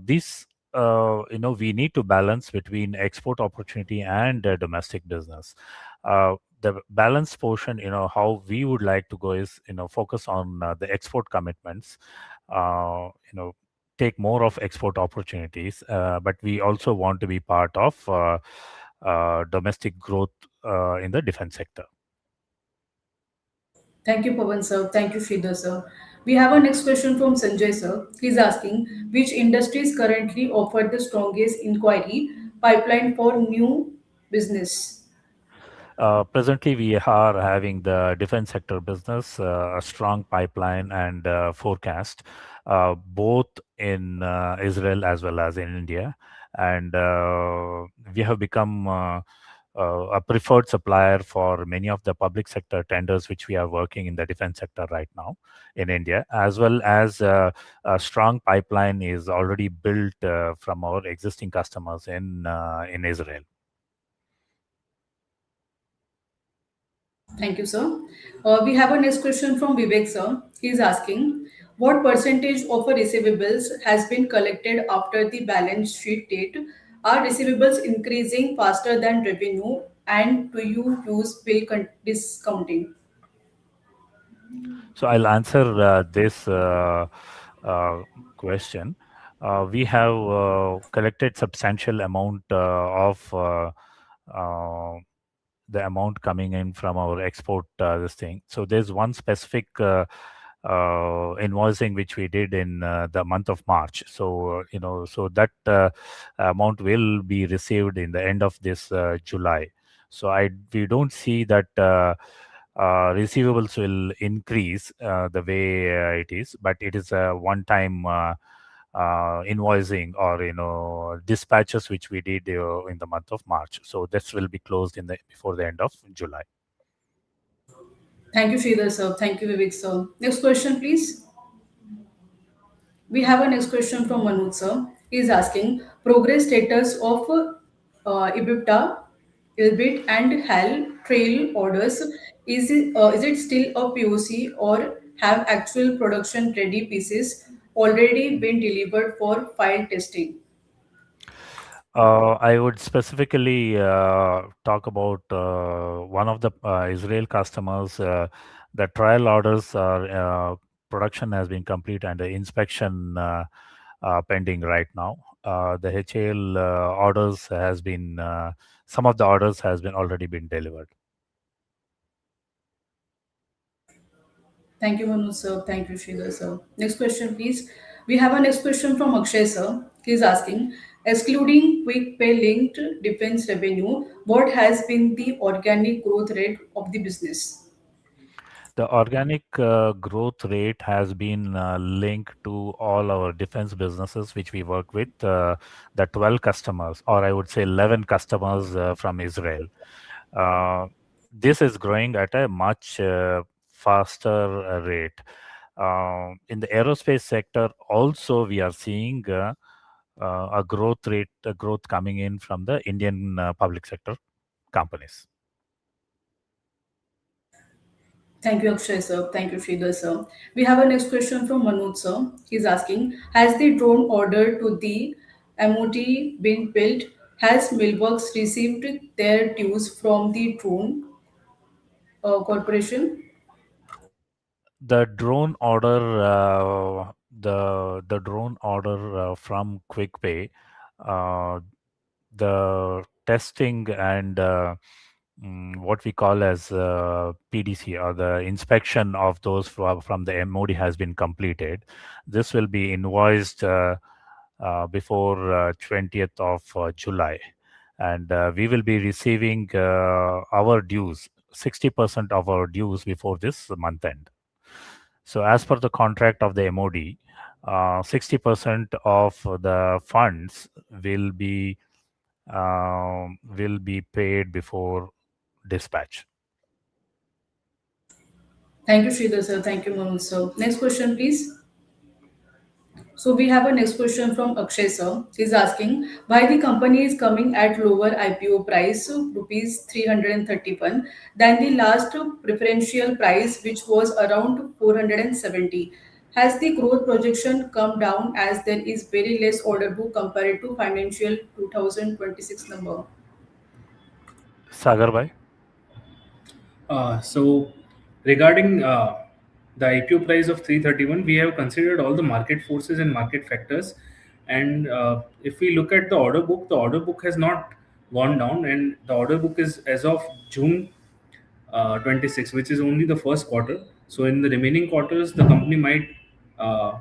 This, we need to balance between export opportunity and domestic business. The balance portion, how we would like to go is, focus on the export commitments, take more of export opportunities, but we also want to be part of domestic growth in the defense sector. Thank you, Pawan sir. Thank you, Sridhar sir. We have our next question from Sanjay sir. He's asking, which industries currently offer the strongest inquiry pipeline for new business? Presently, we are having the defense sector business, a strong pipeline and forecast, both in Israel as well as in India. And we have become a preferred supplier for many of the public sector tenders, which we are working in the defense sector right now in India, as well as a strong pipeline is already built from our existing customers in Israel. Thank you, sir. We have a next question from Vivek, sir. He is asking, what percentage of our receivables has been collected after the balance sheet date? Are receivables increasing faster than revenue? And do you use discounting? So I'll answer this question. We have collected substantial amount of the amount coming in from our export this thing. So there's one specific invoicing which we did in the month of March. So so that amount will be received in the end of this July. So we don't see that receivables will increase the way it is, but it is a one-time invoicing or dispatches which we did in the month of March. So this will be closed in the before the end of July. Thank you, Sridhar sir. Thank you, Vivek sir. Next question, please. We have a next question from Manoj sir. He is asking progress status of EBITDA, ILBIT, and HAL trail orders. Is it still a POC or have actual production ready pieces already been delivered for file testing? I would specifically talk about one of the Israel customers. The trial orders are production has been complete and the inspection pending right now. The HAL orders has been some of the orders has been already been delivered. Thank you, Manu sir. Thank you, Sridhar sir. Next question, please. We have a next question from Akshay sir. He is asking, excluding quick pay linked defense revenue, what has been the organic growth rate of the business? The organic growth rate has been linked to all our defense businesses, which we work with, the 12 customers, or I would say 11 customers from Israel. Uh, this is growing at a much faster rate. In the aerospace sector, also, we are seeing a growth coming in from the Indian public sector companies. Thank you, Akshay sir. Thank you, Sridhar sir. We have a next question from Manoj sir. He's asking, has the drone order to the MOD been built? Has Millworks received their dues from the drone corporation? The drone order, the drone order from QuickPay, uh, the testing and what we call as PDC or the inspection of those from the MOD has been completed. This will be invoiced before 20th of July, and we will be receiving our dues, 60% of our dues before this month end. So, as per the contract of the MOD, 60% of the funds will be paid before dispatch. Thank you, Sridhar sir. Thank you, Manoj sir. Next question, please. So we have a next question from Akshay sir. He's asking why the company is coming at lower IPO price, rupees 331, than the last preferential price, which was around 470. Has the growth projection come down as there is very less order book compared to financial 2026 number? Sagar bhai? So regarding the IPO price of 331, we have considered all the market forces and market factors. And if we look at the order book has not gone down, and the order book is as of June 26, which is only the first quarter. So in the remaining quarters, the company might uh,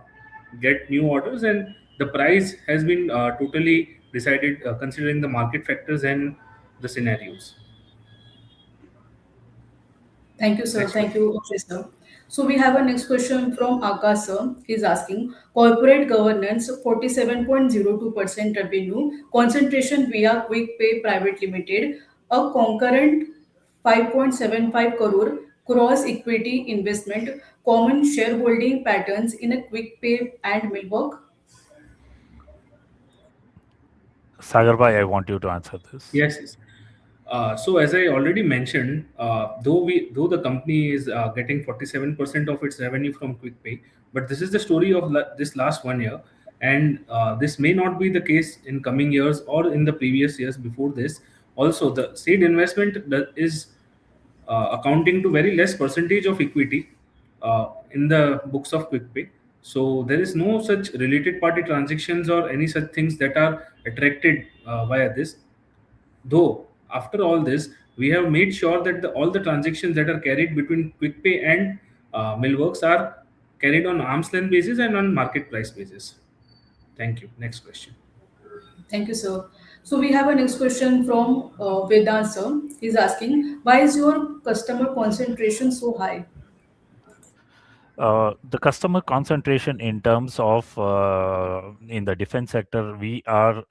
get new orders, and the price has been totally decided considering the market factors and the scenarios. Thank you, sir. Next Thank question. you, Akshay, sir. So we have a next question from Akash, sir. He's asking corporate governance 47.02% revenue concentration via Quick Pay Private Limited, a concurrent 5.75 crore cross equity investment, common shareholding patterns in a Quick Pay and Millwork. Sagar bhai, I want you to answer this. Yes, yes. So as I already mentioned, though the company is getting 47% of its revenue from QuickPay, but this is the story of this last 1 year, and this may not be the case in coming years or in the previous years before this. Also, the seed investment that is accounting to very less percentage of equity in the books of QuickPay. So there is no such related party transactions or any such things that are attracted via this. Though, after all this, we have made sure that all the transactions that are carried between QuickPay and Millworks are carried on arm's length basis and on market price basis. Thank you. Next question. Thank you, sir. So we have a next question from Vedant sir. He's asking, why is your customer concentration so high? The customer concentration in terms of in the defense sector, we are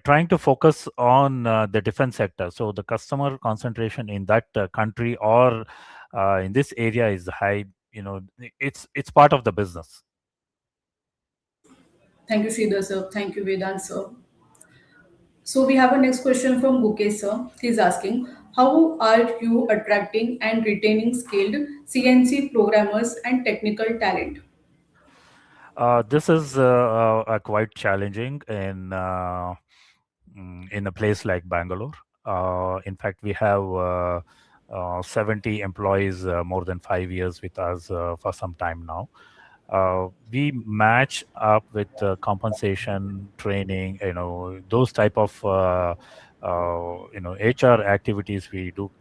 trying to focus on the defense sector. So the customer concentration in that country or in this area is high. It's part of the business. Thank you, Sridhar sir. Thank you, Vedant sir. So we have a next question from Mukesh sir. He's asking, how are you attracting and retaining skilled CNC programmers and technical talent? This is quite challenging in a place like Bangalore. In fact, we have 70 employees more than 5 years with us for some time now. We match up with compensation, training, those type of HR activities. We do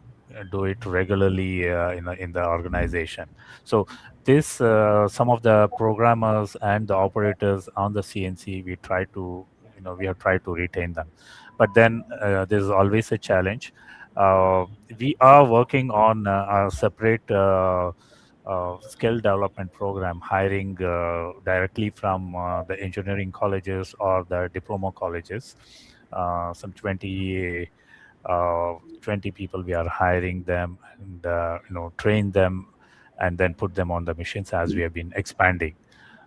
it regularly in the organization. So this some of the programmers and the operators on the CNC, we have tried to retain them, but then there's always a challenge. uh, we are working on a separate skill development program, hiring directly from the engineering colleges or the diploma colleges. Some 20 people we are hiring them, and train them and then put them on the machines as we have been expanding.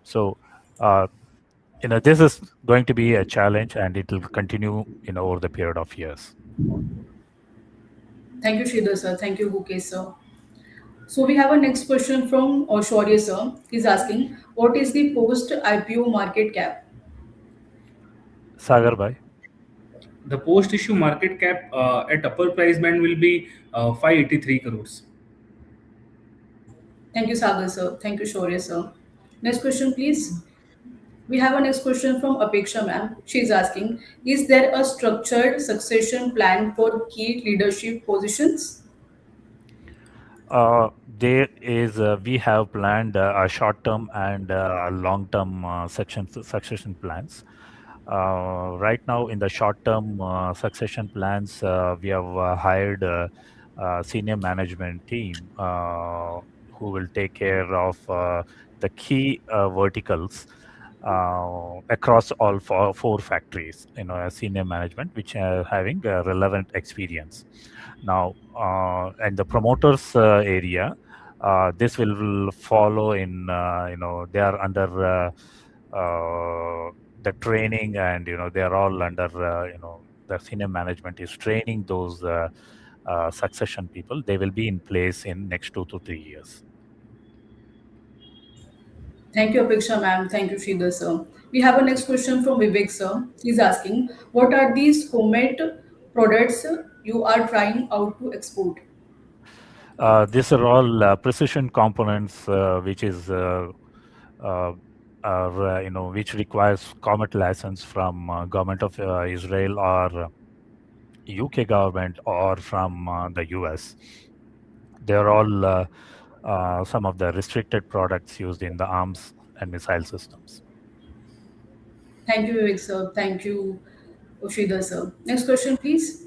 So uh, this is going to be a challenge, and it will continue over the period of years. Thank you, Sridhar sir. Thank you, Mukesh sir. So we have a next question from Shaurya sir. He's asking, what is the post IPO market cap? Sagar bhai. The post-issue market cap at upper price band will be 583 crores. Thank you, Sagar sir. Thank you, Shaurya sir. Next question, please. We have a next question from Apeksha ma'am. She's asking, is there a structured succession plan for key leadership positions? There is, we have planned a short-term and a long-term succession plans. Right now, in the short-term succession plans, we have hired a senior management team who will take care of the key verticals across all four factories. A senior management which are having relevant experience. Now, and the promoters area, this will follow in, they are under the training, and, they are all under, the senior management is training those succession people. They will be in place in next 2 to 3 years. Thank you, Apeksha ma'am. Thank you, Sridhar sir. We have a next question from Vivek sir. He's asking, what are these homemade products you are trying out to export? These are all precision components, which is uh, are, which requires comet license from government of Israel or UK government or from the US. They are all some of the restricted products used in the arms and missile systems. Thank you, Vivek sir. Thank you, Sridhar sir. Next question, please.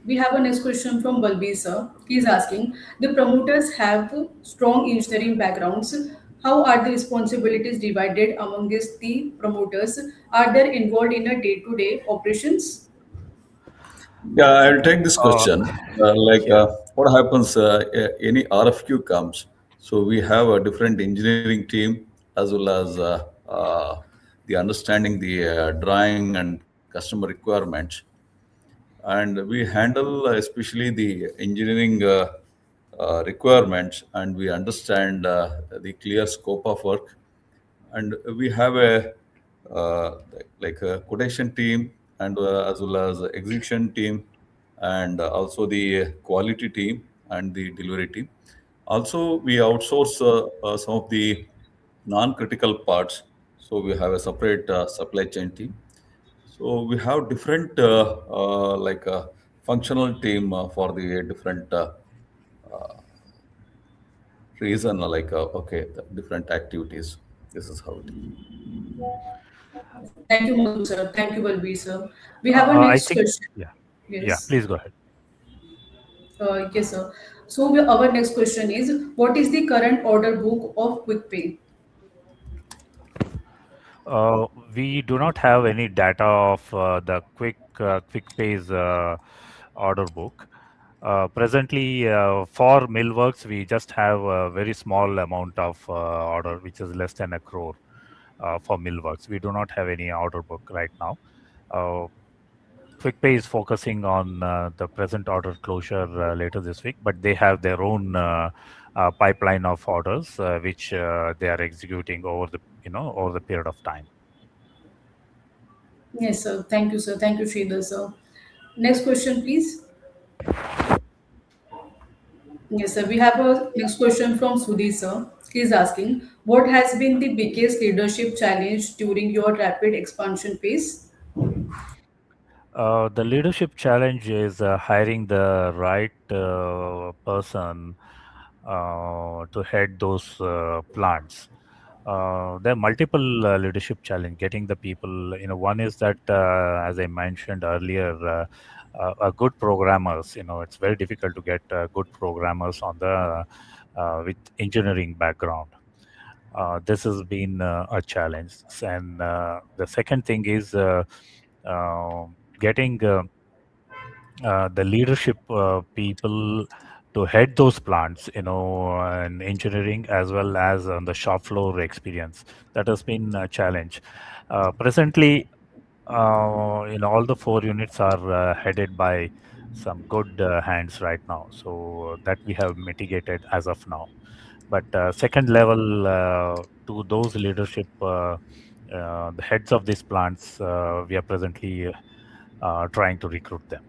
We have a next question from Balbir sir. He's asking, the promoters have strong engineering backgrounds. How are the responsibilities divided among these the promoters? Are they involved in a day-to-day operations? Yeah, I'll take this Uh, question. yeah. What happens? Any RFQ comes, so we have a different engineering team as well as the understanding the drawing and customer requirements, and we handle especially the engineering requirements, and we understand the clear scope of work, and we have a like a quotation team, and as well as execution team, and also the quality team and the delivery team. Also, we outsource some of the non-critical parts, so we have a separate supply chain team. So we have different functional team for the different reason, okay, the different activities. This is how it is. Thank you, Madhu sir. Thank you, Balbir sir. We have a I next think, question. yeah, yeah. Yes. Please go ahead. Yes, sir. So our next question is, what is the current order book of QuickPay? Uh, we do not have any data of the quick pays order book. Presently, for Millworks, we just have a very small amount of order, which is less than a crore for Millworks. We do not have any order book right now. Uh, QuickPay is focusing on the present order closure later this week, but they have their own pipeline of orders which they are executing over the over the period of time. Yes, sir. Thank you, sir. Thank you, Sridhar, sir. Next question, please. Yes, sir. We have a next question from Sudhi, sir. He's asking, what has been the biggest leadership challenge during your rapid expansion phase? The leadership challenge is hiring the right person to head those plants. There are multiple leadership challenge. Getting the people, one is that, as I mentioned earlier, good programmers. It's very difficult to get good programmers on the with engineering background. This has been a challenge, and the second thing is uh, getting the leadership people to head those plants, and engineering as well as on the shop floor experience. That has been a challenge. Presently, all the four units are headed by some good hands right now, so that we have mitigated as of now. But second level, to those leadership, the heads of these plants, we are presently trying to recruit them.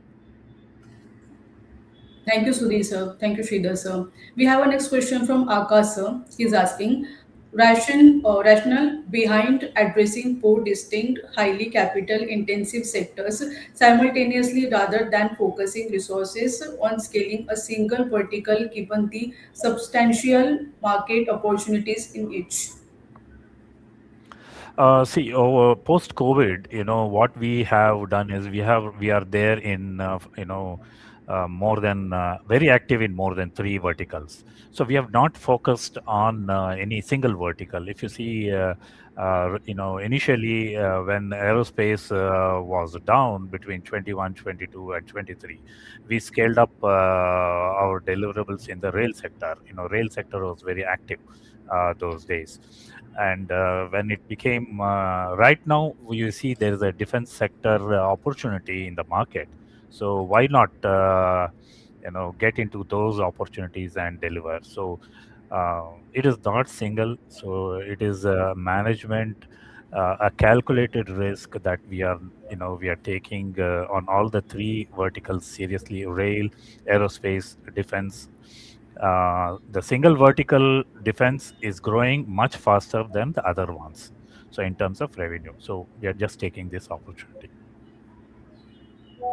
Thank you, Sudhi, sir. Thank you, Sridhar, sir. We have a next question from Akash, sir. He's asking, rationale behind addressing four distinct, highly capital-intensive sectors simultaneously rather than focusing resources on scaling a single vertical given the substantial market opportunities in each. See, post COVID, what we have done is we are there in more than very active in more than three verticals. So we have not focused on any single vertical. If you see, initially when aerospace was down between 21, 22, and 23, we scaled up our deliverables in the rail sector. Rail sector was very active those days. And when it became right now, you see there is a defense sector opportunity in the market. So why not get into those opportunities and deliver? So it is not single. So it is management, a calculated risk that we are taking on all the three verticals seriously: rail, aerospace, defense. The single vertical defense is growing much faster than the other ones. So in terms of revenue, so we are just taking this opportunity.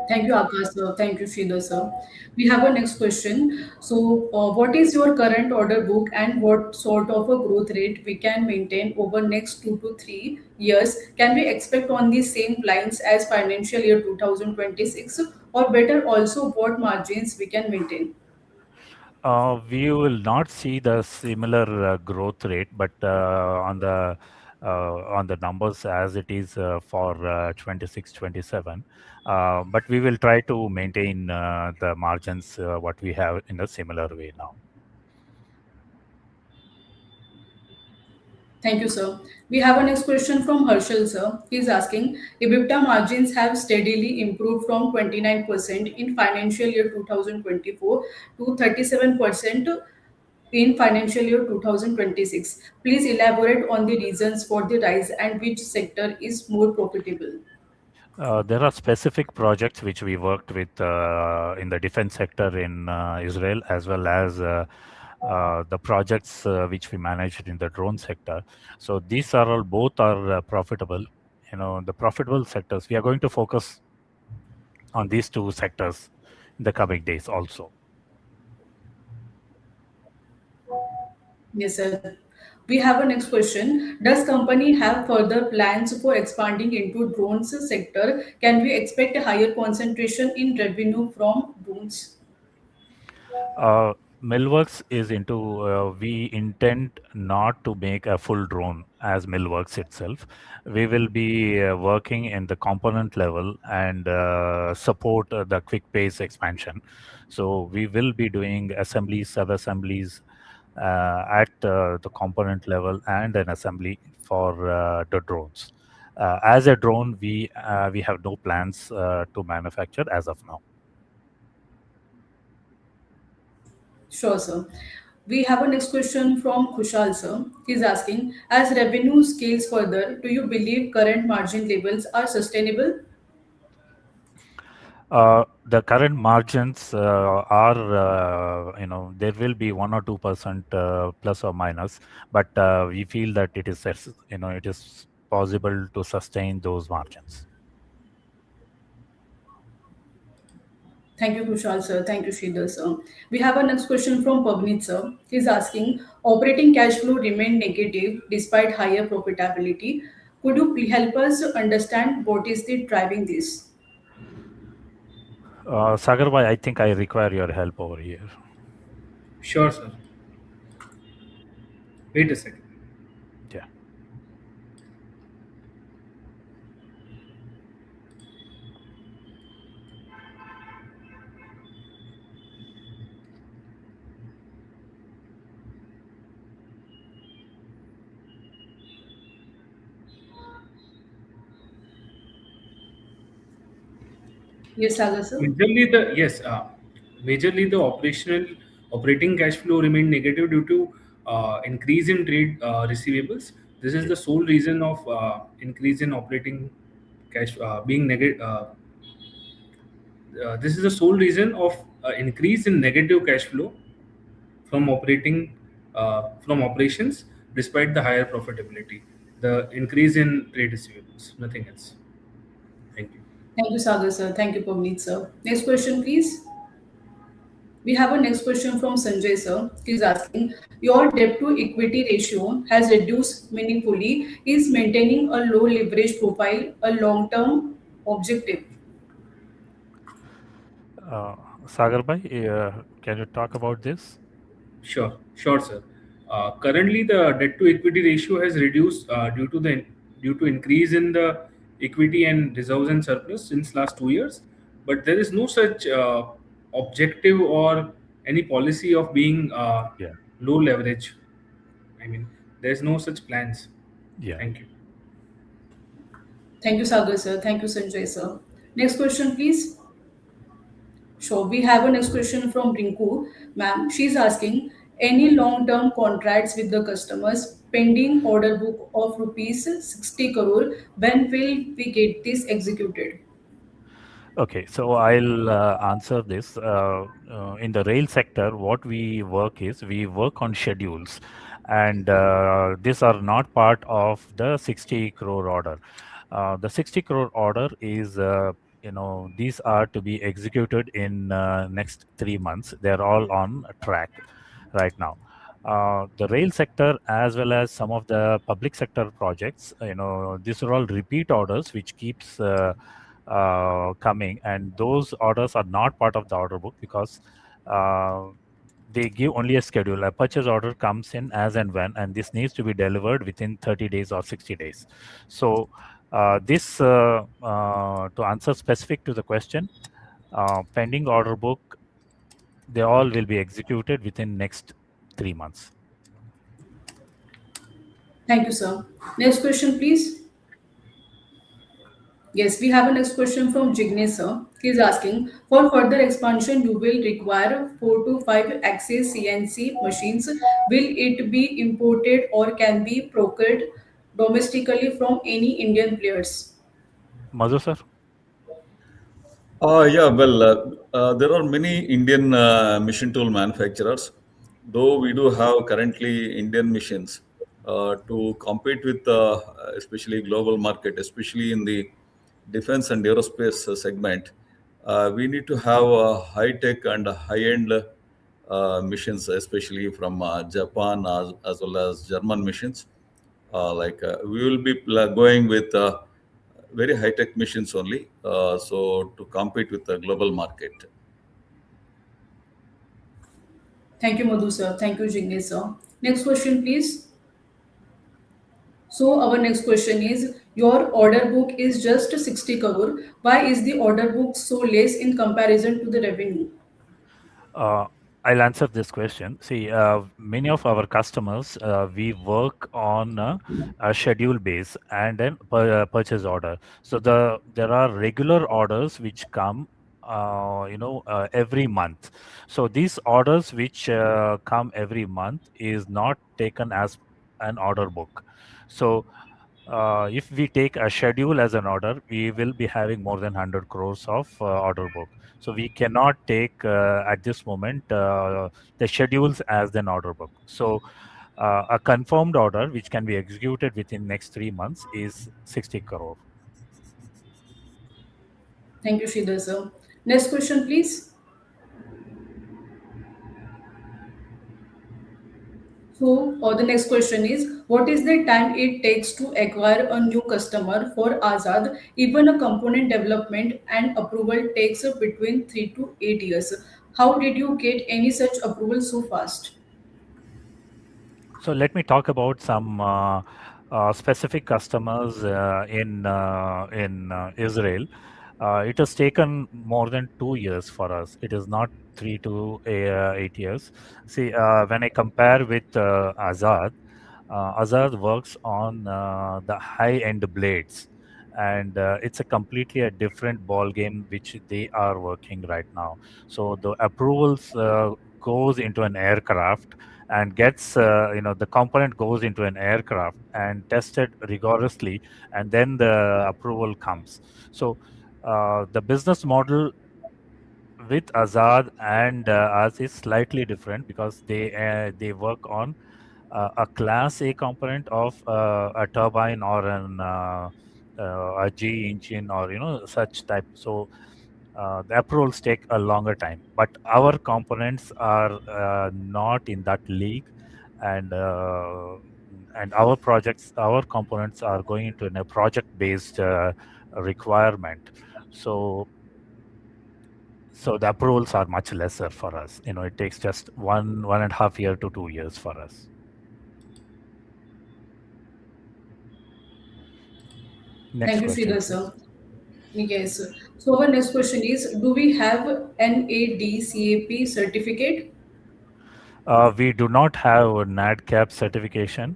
Thank you, Akash, sir. Thank you, Sridhar, sir. We have a next question. So, what is your current order book and what sort of a growth rate we can maintain over next 2 to 3 years? Can we expect on the same lines as financial year 2026, or better also what margins we can maintain? We will not see the similar growth rate, but on the numbers as it is for 26, 27. But we will try to maintain the margins what we have in a similar way now. Thank you, sir. We have a next question from Harshal, sir. He's asking, EBITDA margins have steadily improved from 29% in financial year 2024 to 37% in financial year 2026. Please elaborate on the reasons for the rise and which sector is more profitable. There are specific projects which we worked with in the defense sector in Israel, as well as the projects which we managed in the drone sector. So these are all both are profitable. The profitable sectors. We are going to focus on these two sectors in the coming days also. Yes, sir. We have a next question. Does company have further plans for expanding into drones sector? Can we expect a higher concentration in revenue from drones? Uh, Millworks is into, we intend not to make a full drone as Millworks itself. We will be working in the component level and support the quick pace expansion. So we will be doing assemblies, sub-assemblies at the component level and an assembly for the drones. As a drone, we have no plans to manufacture as of now. Sure, sir. We have a next question from Kushal, sir. He's asking, as revenue scales further, do you believe current margin levels are sustainable? The current margins are, there will be 1 or 2% plus or minus, but we feel that it is possible to sustain those margins. Thank you, Kushal, sir. Thank you, Sridhar, sir. We have a next question from Pavneet, sir. He's asking, operating cash flow remained negative despite higher profitability. Could you help us understand what is the driving this? Sagar bhai, I think I require your help over here. Sure, sir. Wait a second. Yeah. Yes, Sagar, sir. Majorly the operating cash flow remained negative due to increase in trade receivables. This is Yeah. the sole reason of increase in operating cash being negative. This is the sole reason of increase in negative cash flow from from operations despite the higher profitability. The increase in trade receivables, nothing else. Thank you. Thank you, Sagar, sir. Thank you, Pavneet, sir. Next question, please. We have a next question from Sanjay, sir. He's asking, your debt to equity ratio has reduced meaningfully. Is maintaining a low leverage profile a long term objective? Uh, Sagar bhai, can you talk about this? Sure, sir. Currently, the debt to equity ratio has reduced due to increase in the equity and reserves and surplus since last 2 years. But there is no such objective or any policy of being Yeah. low leverage. I mean, there's no such plans. Yeah. Thank you. Thank you, Sagar, sir. Thank you, Sanjay, sir. Next question, please. Sure. We have a next question from Rinku, ma'am. She's asking, any long term contracts with the customers pending order book of rupees 60 crore? When will we get this executed? Okay, so I'll answer this. In the rail sector, what we work is we work on schedules, and these are not part of the 60 crore order. The 60 crore order is, these are to be executed in next 3 months. They're all on track right now. The rail sector, as well as some of the public sector projects, these are all repeat orders which keeps coming, and those orders are not part of the order book because uh, they give only a schedule. A purchase order comes in as and when, and this needs to be delivered within 30 days or 60 days. So to answer specific to the question, pending order book, they all will be executed within next 3 months. Thank you, sir. Next question, please. Yes, we have a next question from Jignesh, sir. He's asking, for further expansion, you will require 4 to 5 axis CNC machines. Will it be imported or can be procured domestically from any Indian players? Madhu sir? Yeah, well, there are many Indian machine tool manufacturers, though we do have currently Indian machines to compete with especially global market, especially in the defense and aerospace segment. We need to have a high tech and high end machines, especially from Japan as well as German machines. We will be going with very high tech machines only, so to compete with the global market. Thank you, Madhu sir. Thank you, Jignesh sir. Next question, please. So our next question is, your order book is just 60 crore. Why is the order book so less in comparison to the revenue? Uh, I'll answer this question. See, many of our customers, we work on a schedule base and then purchase order. So there are regular orders which come, every month. So these orders which come every month is not taken as an order book. So if we take a schedule as an order, we will be having more than 100 crores of order book. So we cannot take at this moment the schedules as an order book. So a confirmed order which can be executed within next 3 months is 60 crore. Thank you, Sridhar sir. Next question, please. So, the next question is, what is the time it takes to acquire a new customer for Azad? Even a component development and approval takes between 3 to 8 years. How did you get any such approval so fast? So let me talk about some specific customers in Israel. It has taken more than 2 years for us. It is not 3 to 8 years. See, when I compare with Azad, Azad works on the high-end blades, and it's a completely a different ball game which they are working right now. So the approvals goes into an aircraft and gets the component goes into an aircraft and tested rigorously, and then the approval comes. So the business model with Azad and us is slightly different because they work on a class A component of a turbine or a G engine or such type. So the approvals take a longer time, but our components are not in that league, and our components are going into a project-based requirement. So the approvals are much lesser for us. It takes just 1.5 year to 2 years for us. Next Thank you, question, Sridhar please. sir. Yes. So our next question is, do we have NADCAP certificate? We do not have a NADCAP certification.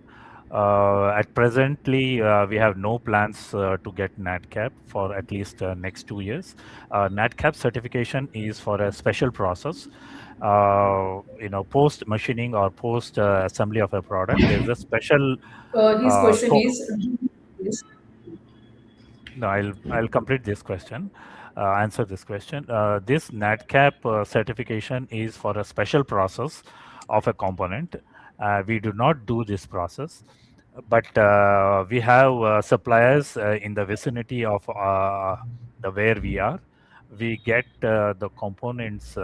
At presently, we have no plans to get NADCAP for at least next 2 years. NADCAP certification is for a special process. Post machining or post assembly of a product. There's a special His question code. is, yes. No, I'll complete this question. Answer this question. This NADCAP certification is for a special process of a component. We do not do this process, but we have suppliers in the vicinity of the where we are. We get the components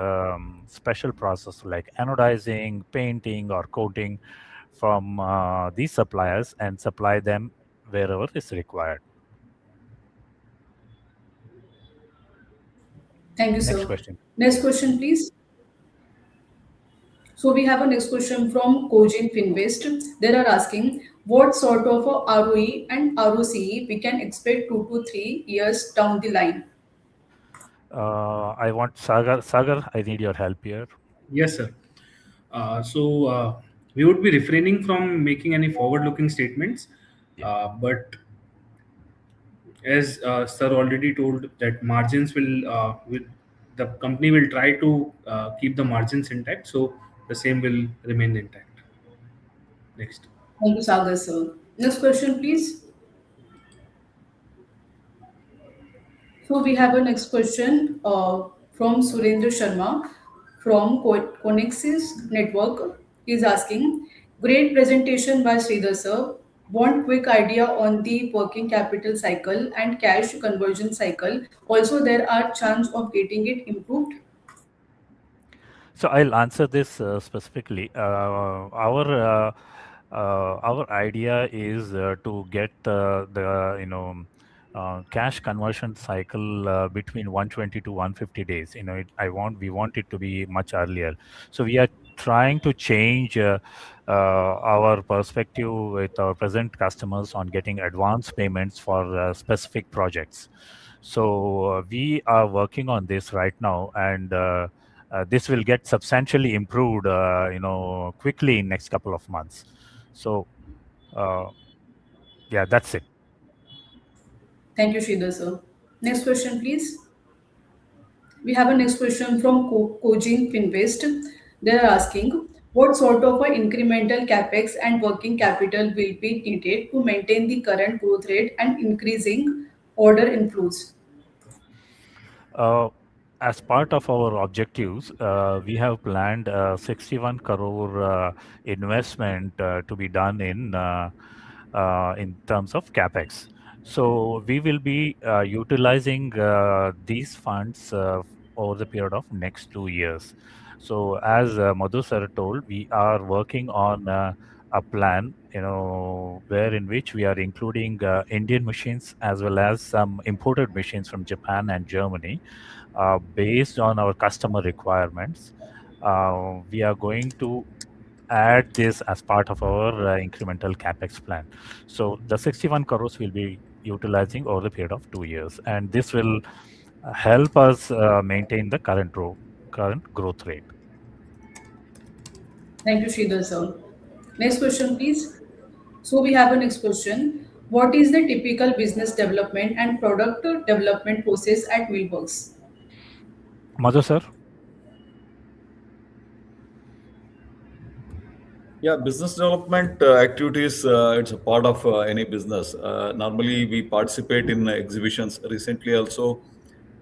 special process like anodizing, painting, or coating from these suppliers and supply them wherever is required. Thank you, Next sir. question. Next question, please. So we have a next question from Cogin Finvest. They are asking what sort of a ROE and ROCE we can expect 2 to 3 years down the line. I want Sagar. Sagar, I need your help here. Yes, sir. We would be refraining from making any forward-looking statements, Yeah. but as sir already told that margins will the company will try to keep the margins intact, so the same will remain intact. Next. Thank you, Sagar, sir. Next question, please. So we have a next question from Surendra Sharma from Connexis Network. He is asking, great presentation by Sridhar sir. Want quick idea on the working capital cycle and cash conversion cycle. Also, there are chance of getting it improved. So I'll answer this specifically. Our idea is to get the cash conversion cycle between 120 to 150 days. We want it to be much earlier. So we are trying to change our perspective with our present customers on getting advance payments for specific projects. So we are working on this right now, and this will get substantially improved, quickly in next couple of months. So, uh, yeah, that's it. Thank you, Sridhar sir. Next question, please. We have a next question from Kojin Finvest. They are asking, what sort of a incremental capex and working capital will be needed to maintain the current growth rate and increasing order inflows? Uh, as part of our objectives, we have planned 61 crore investment to be done in terms of capex. So we will be utilizing these funds over the period of next 2 years. So as Madhu sir told, we are working on a plan, where in which we are including Indian machines as well as some imported machines from Japan and Germany, based on our customer requirements. We are going to add this as part of our incremental capex plan. So the 61 crores will be utilizing over the period of 2 years, and this will help us maintain the current growth rate. Thank you, Sridhar sir. Next question, please. So we have a next question. What is the typical business development and product development process at Millworks? Madhu sir? Yeah, business development activities, it's a part of any business. Normally, we participate in exhibitions. Recently, also,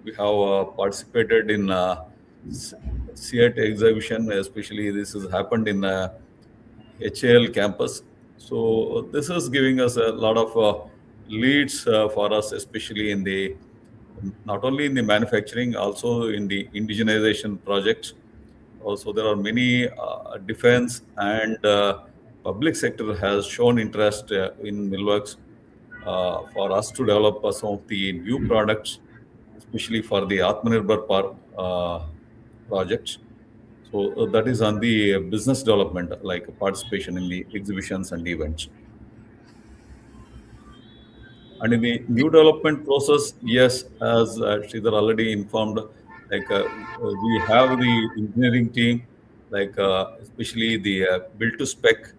we have participated in S- SEAT exhibition, especially this has happened in HAL campus. So, this is giving us a lot of leads for us, especially in the not only in the manufacturing, also in the indigenization projects. Also, there are many defense and public sector has shown interest in Millworks for us to develop some of the new products, especially for the Atmanirbhar projects. So that is on the business development, like participation in the exhibitions and events. And in the new development process, yes, as Sridhar already informed, like we have the engineering team, like especially the build to spec.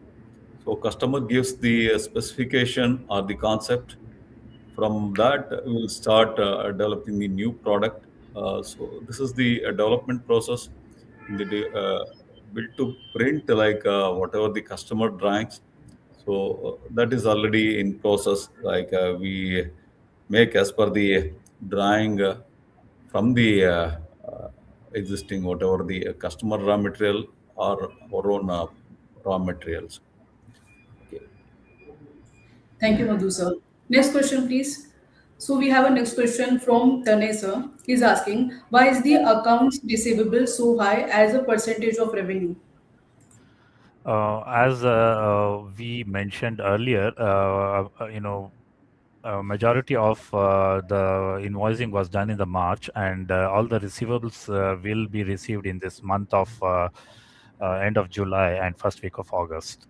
So customer gives the specification or the concept. From that, we'll start developing the new product. So this is the development process in the build to print, like whatever the customer drawings. So that is already in process. Like we make as per the drawing from the existing whatever the customer raw material or our own raw materials. Okay. Thank you, Madhu sir. Next question, please. So we have a next question from Tanay sir. He's asking, why is the accounts receivable so high as a percentage of revenue? As we mentioned earlier, majority of the invoicing was done in the March, and all the receivables will be received in this month of end of July and first week of August.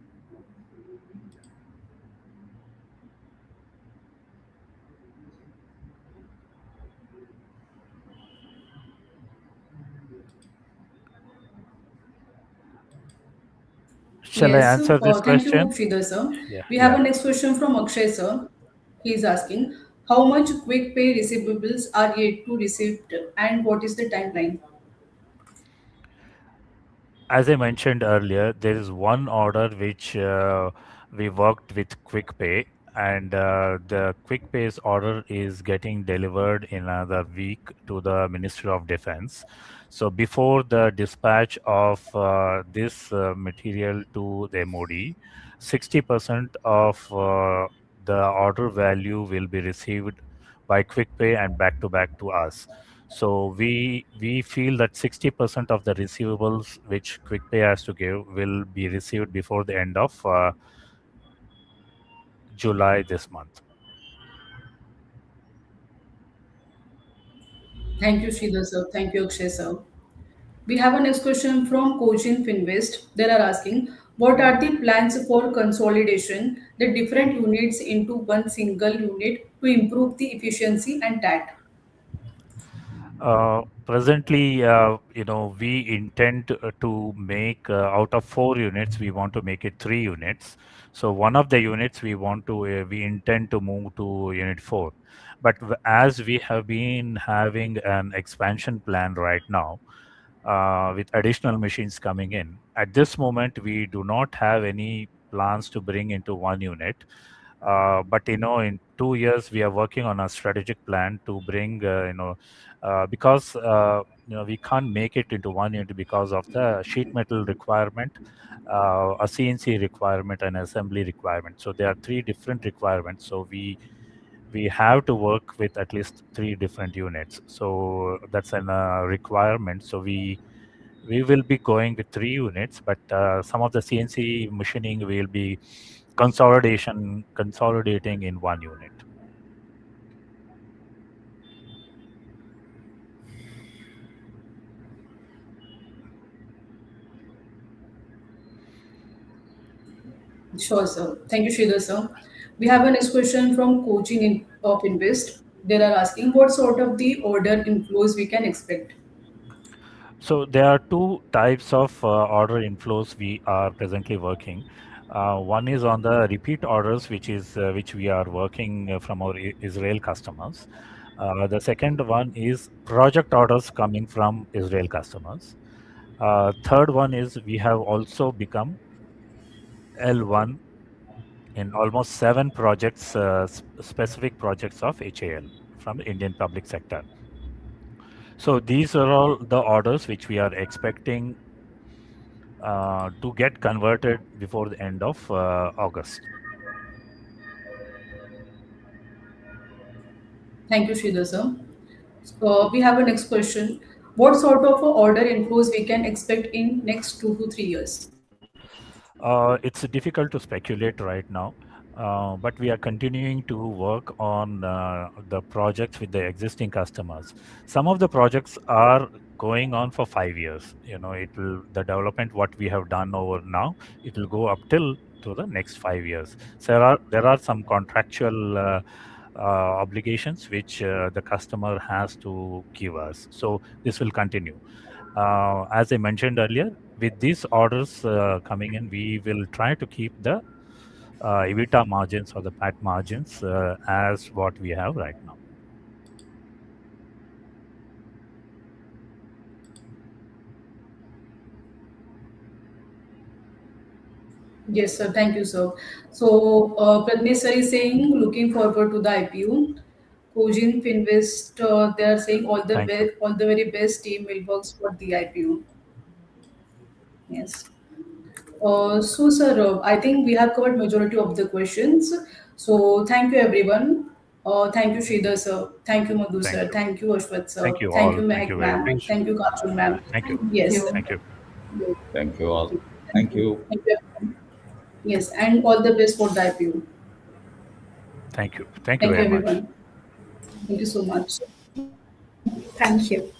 Shall I Yes, answer this thank you, question? Sridhar sir. Yeah, We have yeah. a next question from Akshay sir. He is asking, how much quick pay receivables are yet to received and what is the timeline? As I mentioned earlier, there is one order which we worked with Quick Pay, and the Quick Pay's order is getting delivered in another week to the Ministry of Defense. So before the dispatch of this material to the MOD, 60% of the order value will be received by Quick Pay and back to us. So we feel that 60% of the receivables which QuickPay has to give will be received before the end of July this month. Thank you, Sridhar sir. Thank you, Akshay sir. We have a next question from Cochin Finvest. They are asking, what are the plans for consolidation the different units into one single unit to improve the efficiency and TAT? Presently, we intend to make out of 4 units, we want to make it 3 units. So one of the units we intend to move to unit 4. But as we have been having an expansion plan right now, with additional machines coming in, at this moment, we do not have any plans to bring into one unit. But in 2 years, we are working on a strategic plan to bring, because we can't make it into one unit because of the sheet metal requirement, a CNC requirement, and assembly requirement. So there are three different requirements. So we have to work with at least three different units. So that's an requirement. So we will be going with 3 units, but some of the CNC machining will be consolidating in one unit. Sure, sir. Thank you, Sridhar sir. We have a next question from of Invest. They are asking, what sort of the order inflows we can expect? So there are two types of order inflows we are presently working. One is on the repeat orders, which we are working from our Israel customers. The second one is project orders coming from Israel customers. Third one is we have also become L1 in almost 7 projects, specific projects of HAL from the Indian public sector. So these are all the orders which we are expecting to get converted before the end of August. Thank you, Sridhar sir. We have a next question. What sort of order inflows we can expect in next 2 to 3 years? It's difficult to speculate right now, but we are continuing to work on the projects with the existing customers. Some of the projects are going on for 5 years. The development what we have done over now, it will go up till to the next 5 years. So there are some contractual obligations which the customer has to give us. So this will continue. As I mentioned earlier, with these orders coming in, we will try to keep the EBITDA margins or the PAT margins as what we have right now. Yes, sir. Thank you, sir. So, Pratnesh sir is saying, looking forward to the IPO. Cogin Finvest, they are saying Thank you. all the very best team will work for the IPO. Yes. So, sir, I think we have covered majority of the questions. So, thank you, everyone. Thank you, Sridhar sir. Thank you, Madhu Thank sir. you. Thank you, Ashwat sir. Thank you Thank you, all. Thank you Mehak very ma'am. much. Thank Thank you, Kajal ma'am. Thank you. Thank Yes, you. sir. Thank you. Yes. Thank you all. Thank Thank you. you. Thank you, everyone. Yes, and all the best for the IPO. Thank you. Thank you Thank you, very much. everyone. Thank you so much. Thank you.